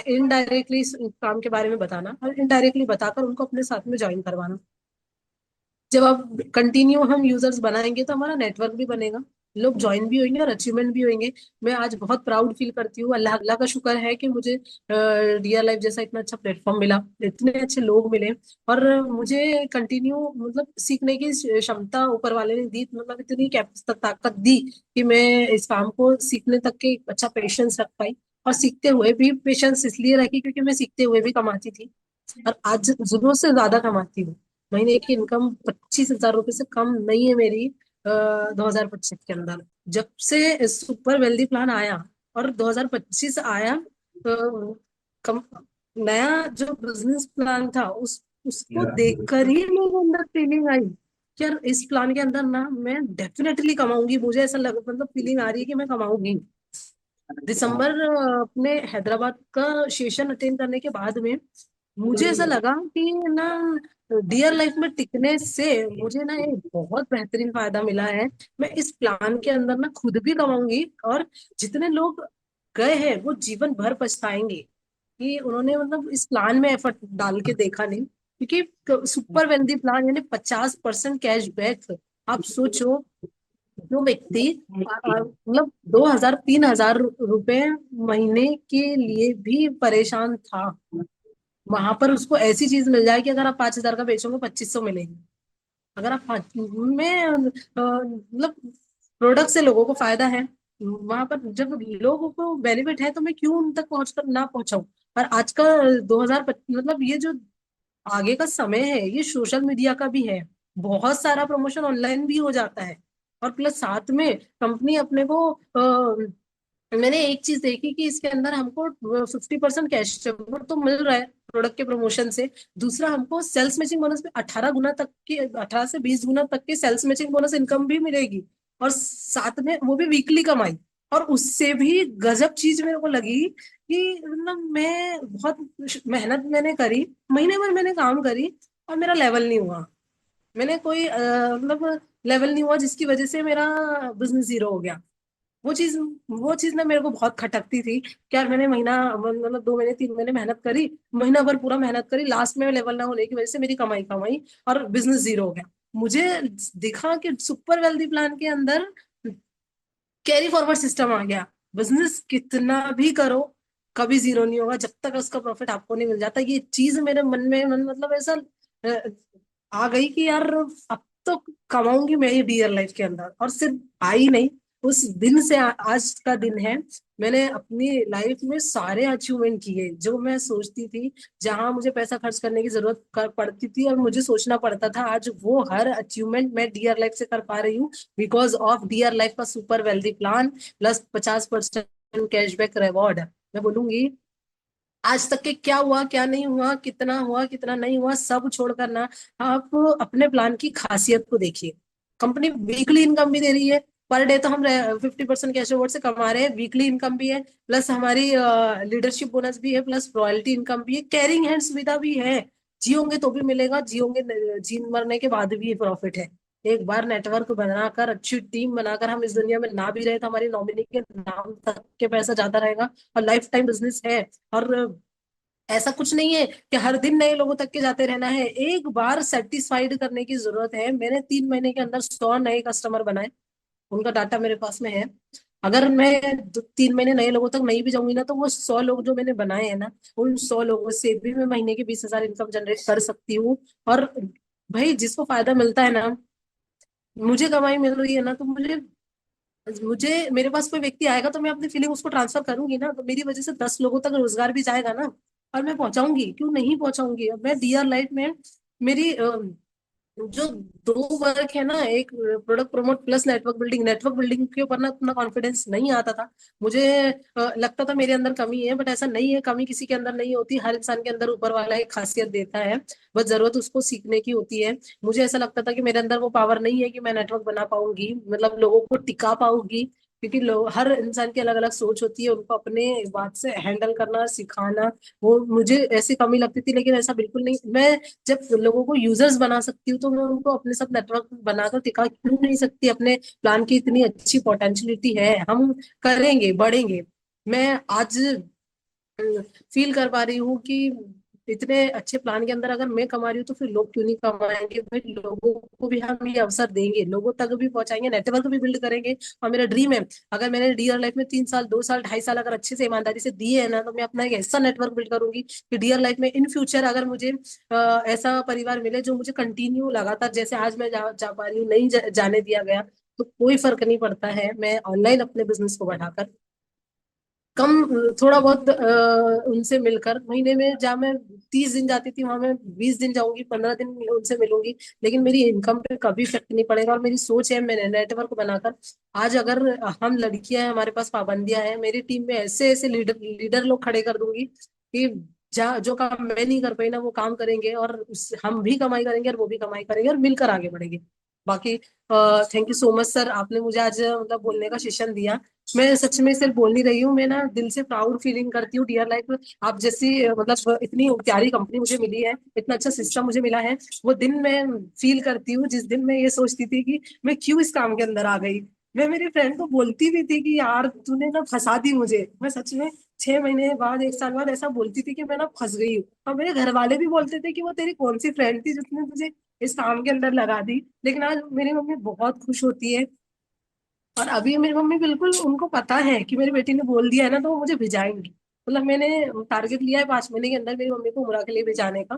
इनडायरेक्टली इस काम के बारे में बताना और इनडायरेक्टली बताकर उनको अपने साथ में ज्वाइन करवाना। जब आप कंटिन्यू हम यूजर्स बनाएंगे तो हमारा नेटवर्क भी बनेगा, लोग ज्वाइन भी होंगे और अचीवमेंट भी होंगे। मैं आज बहुत प्राउड फील करती हूँ, अल्लाह अल्लाह का शुक्र है कि मुझे रियल लाइफ जैसा इतना अच्छा प्लेटफॉर्म मिला, इतने अच्छे लोग मिले। और मुझे कंटिन्यू मतलब सीखने की क्षमता ऊपर वाले ने दी, मतलब इतनी ताकत दी कि मैं इस काम को सीखने तक के अच्छा पेशेंस रख पाई। और सीखते हुए भी पेशेंस इसलिए रखी क्योंकि मैं सीखते हुए भी कमाती थी, और आज जरूरत से ज्यादा कमाती हूँ। महीने की इनकम 25,000 रुपये से कम नहीं है मेरी 2025 के अंदर, जब से सुपर वेल्दी प्लान आया। और 2025 आया तो कम नया जो बिजनेस प्लान था उसको देखकर ही मेरे अंदर फीलिंग आई कि यार इस प्लान के अंदर ना मैं डेफिनेटली कमाऊंगी, मुझे ऐसा लग मतलब फीलिंग आ रही है कि मैं कमाऊंगी। दिसंबर अपने हैदराबाद का सेशन अटेंड करने के बाद में मुझे ऐसा लगा कि ना डियर लाइफ में टिकने से मुझे ना एक बहुत बेहतरीन फायदा मिला है। मैं इस प्लान के अंदर ना खुद भी कमाऊंगी, और जितने लोग गए हैं वो जीवन भर पछताएंगे कि उन्होंने मतलब इस प्लान में एफर्ट डाल के देखा नहीं। क्योंकि सुपर वेल्दी प्लान यानी 50% कैशबैक। आप सोचो, जो व्यक्ति मतलब 2,000 3,000 रुपए महीने के लिए भी परेशान था, वहां पर उसको ऐसी चीज मिल जाए कि अगर आप 5,000 का बेचोगे 2,500 मिलेंगे। अगर आप में मतलब प्रोडक्ट से लोगों को फायदा है, वहां पर जब लोगों को बेनिफिट है तो मैं क्यों उन तक पहुंच कर ना पहुंचाऊं। और आज का 2000 मतलब ये जो आगे का समय है ये सोशल मीडिया का भी है। बहुत सारा प्रमोशन ऑनलाइन भी हो जाता है, और प्लस साथ में कंपनी अपने को मैंने एक चीज देखी कि इसके अंदर हमको 50% कैश तो मिल रहा है प्रोडक्ट के प्रमोशन से। दूसरा, हमको सेल्स मैचिंग बोनस पे 18 गुना तक की, 18 से 20 गुना तक की सेल्स मैचिंग बोनस इनकम भी मिलेगी। और साथ में वो भी वीकली कमाई। और उससे भी गजब चीज मेरे को लगी कि मतलब मैं बहुत मेहनत मैंने करी, महीने भर मैंने काम करी, और मेरा लेवल नहीं हुआ। मैंने कोई मतलब लेवल नहीं हुआ जिसकी वजह से मेरा बिजनेस जीरो हो गया। वो चीज वो चीज ना मेरे को बहुत खटकती थी कि यार मैंने महीना मतलब 2 महीने 3 महीने मेहनत करी, महीना भर पूरा मेहनत करी, लास्ट में लेवल ना होने की वजह से मेरी कमाई कमाई और बिजनेस जीरो हो गया। मुझे दिखा कि सुपर वेल्दी प्लान के अंदर कैरी फॉरवर्ड सिस्टम आ गया। बिजनेस कितना भी करो कभी जीरो नहीं होगा जब तक उसका प्रॉफिट आपको नहीं मिल जाता। ये चीज मेरे मन में मतलब ऐसा अ, आ गई कि यार अब तो कमाऊंगी मैं ये डियर लाइफ के अंदर। और सिर्फ आई नहीं, उस दिन से आज का दिन है, मैंने अपनी लाइफ में सारे अचीवमेंट किए जो मैं सोचती थी। जहां मुझे पैसा खर्च करने की जरूरत पड़ती थी और मुझे सोचना पड़ता था, आज वो हर अचीवमेंट मैं डियर लाइफ से कर पा रही हूँ, बिकॉज ऑफ डियर लाइफ का super wealthy plan plus 50% cashback reward. मैं बोलूंगी आज तक के क्या हुआ क्या नहीं हुआ कितना नहीं हुआ सब छोड़कर ना, आप अपने प्लान की खासियत को देखिए। कंपनी वीकली इनकम भी दे रही है, पर डे तो हम 50% कैश अवार्ड से कमा रहे हैं, वीकली इनकम भी है, प्लस हमारी लीडरशिप बोनस भी है, प्लस रॉयल्टी इनकम भी है, कैरिंग हैंड सुविधा भी है। जियोगे तो भी मिलेगा, जियोगे जी मरने के बाद भी प्रॉफिट है। एक बार नेटवर्क बनाकर अच्छी टीम बनाकर हम इस दुनिया में ना भी रहे तो हमारी नॉमिनी के नाम तक के पैसा जाता रहेगा, और लाइफ टाइम बिजनेस है। और ऐसा कुछ नहीं है कि हर दिन नए लोगों तक के जाते रहना है, एक बार सेटिस्फाइड करने की जरूरत है। मैंने 3 महीने के अंदर 100 नए कस्टमर बनाए, उनका डाटा मेरे पास में है। अगर मैं 3 महीने नए लोगों तक नहीं भी जाऊंगी ना तो वो 100 लोग जो मैंने बनाए हैं ना, उन 100 लोगों से भी मैं महीने की 20,000 इनकम जनरेट कर सकती हूँ। और भाई जिसको फायदा मिलता है ना, मुझे कमाई मिल रही है ना, तो मुझे मुझे मेरे पास कोई व्यक्ति आएगा तो मैं अपनी फीलिंग उसको ट्रांसफर करूंगी ना, तो मेरी वजह से 10 लोगों तक रोजगार भी जाएगा ना। और मैं पहुंचाऊंगी, क्यों नहीं पहुंचाऊंगी। अब मैं डीआर लाइफ में मेरी जो दो वर्क है ना, एक product promote plus network building, network building के ऊपर ना उतना कॉन्फिडेंस नहीं आता था मुझे। लगता था मेरे अंदर कमी है, बट ऐसा नहीं है, कमी किसी के अंदर नहीं होती, हर इंसान के अंदर ऊपर वाला एक खासियत देता है, बस जरूरत उसको सीखने की होती है। मुझे ऐसा लगता था कि मेरे अंदर वो पावर नहीं है कि मैं नेटवर्क बना पाऊंगी, मतलब लोगों को टिका पाऊंगी। क्योंकि लोग, हर इंसान की अलग अलग सोच होती है, उनको अपने बात से हैंडल करना सिखाना, वो मुझे ऐसी कमी लगती थी। लेकिन ऐसा बिल्कुल नहीं, मैं जब लोगों को यूजर्स बना सकती हूँ तो मैं उनको अपने साथ नेटवर्क बनाकर दिखा क्यों नहीं सकती। अपने प्लान की इतनी अच्छी पोटेंशियलिटी है, हम करेंगे, बढ़ेंगे। मैं आज फील कर पा रही हूँ कि इतने अच्छे प्लान के अंदर अगर मैं कमा रही हूँ तो फिर लोग क्यों नहीं कमाएंगे भाई। लोगों को भी हम ये अवसर देंगे, लोगों तक भी पहुंचाएंगे, नेटवर्क भी बिल्ड करेंगे। और मेरा ड्रीम है, अगर मैंने डियर लाइफ में 3 साल, 2 साल, 2.5 साल अगर अच्छे से ईमानदारी से दिए है ना, तो मैं अपना एक ऐसा नेटवर्क बिल्ड करूंगी कि डियर लाइफ में इन फ्यूचर अगर मुझे ऐसा परिवार मिले जो मुझे कंटिन्यू लगातार, जैसे आज मैं जा पा रही हूँ, नहीं जाने दिया गया, तो कोई फर्क नहीं पड़ता है। मैं ऑनलाइन अपने बिजनेस को बढ़ाकर कम, थोड़ा बहुत उनसे मिलकर, महीने में जहाँ मैं 30 दिन जाती थी वहां मैं 20 दिन जाऊंगी, 15 दिन उनसे मिलूंगी, लेकिन मेरी इनकम पे कभी इफेक्ट नहीं पड़ेगा। और मेरी सोच है, मैंने नेटवर्क बनाकर आज अगर हम लड़कियां हैं, हमारे पास पाबंदियां हैं, मेरी टीम में ऐसे ऐसे लीडर लीडर लोग खड़े कर दूंगी कि जहाँ जो काम मैं नहीं कर पाई ना वो काम करेंगे, और हम भी कमाई करेंगे और वो भी कमाई करेंगे और मिलकर आगे बढ़ेंगे। बाकी thank you so much sir, आपने मुझे आज मतलब बोलने का सेशन दिया। मैं सच में सिर्फ बोल नहीं रही हूँ, मैं ना दिल से प्राउड फीलिंग करती हूँ डियर लाइफ। आप जैसी मतलब इतनी प्यारी कंपनी मुझे मिली है, इतना अच्छा सिस्टम मुझे मिला है। वो दिन मैं फील करती हूँ जिस दिन मैं ये सोचती थी कि मैं क्यों इस काम के अंदर आ गई। मैं मेरी फ्रेंड को बोलती भी थी कि यार तूने ना फंसा दी मुझे। मैं सच में 6 महीने बाद, 1 साल बाद ऐसा बोलती थी कि मैं ना फंस गई हूँ। और मेरे घर वाले भी बोलते थे कि वो तेरी कौन सी फ्रेंड थी जिसने तुझे इस काम के अंदर लगा दी। लेकिन आज मेरी मम्मी बहुत खुश होती है। और अभी मेरी मम्मी बिल्कुल, उनको पता है कि मेरी बेटी ने बोल दिया है ना तो वो मुझे भिजाएंगी। मतलब मैंने टारगेट लिया है 5 महीने के अंदर मेरी मम्मी को उमरा के लिए भिजाने का,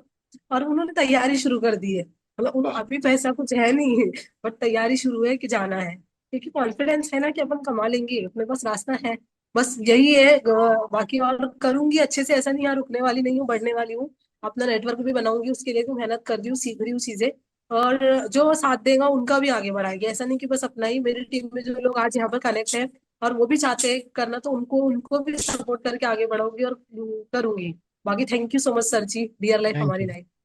और उन्होंने तैयारी शुरू कर दी है। मतलब उन अभी पैसा कुछ है नहीं बट तैयारी शुरू है कि जाना है, क्योंकि कॉन्फिडेंस है ना कि अपन कमा लेंगे, अपने पास रास्ता है। बस यही है। बाकी और करूंगी अच्छे से, ऐसा नहीं, यहाँ रुकने वाली नहीं हूँ, बढ़ने वाली हूँ। अपना नेटवर्क भी बनाऊंगी, उसके लिए भी मेहनत कर रही हूँ, सीख रही हूँ चीजें। और जो साथ देगा उनका भी आगे बढ़ाएंगे। ऐसा नहीं कि बस अपना ही, मेरी टीम में जो लोग आज यहाँ पर कनेक्ट है और वो भी चाहते हैं करना, तो उनको उनको भी सपोर्ट करके आगे बढ़ाऊंगी और करूंगी। बाकी thank you so much sir जी, डियर लाइफ थैंक हमारी यू। लाइफ।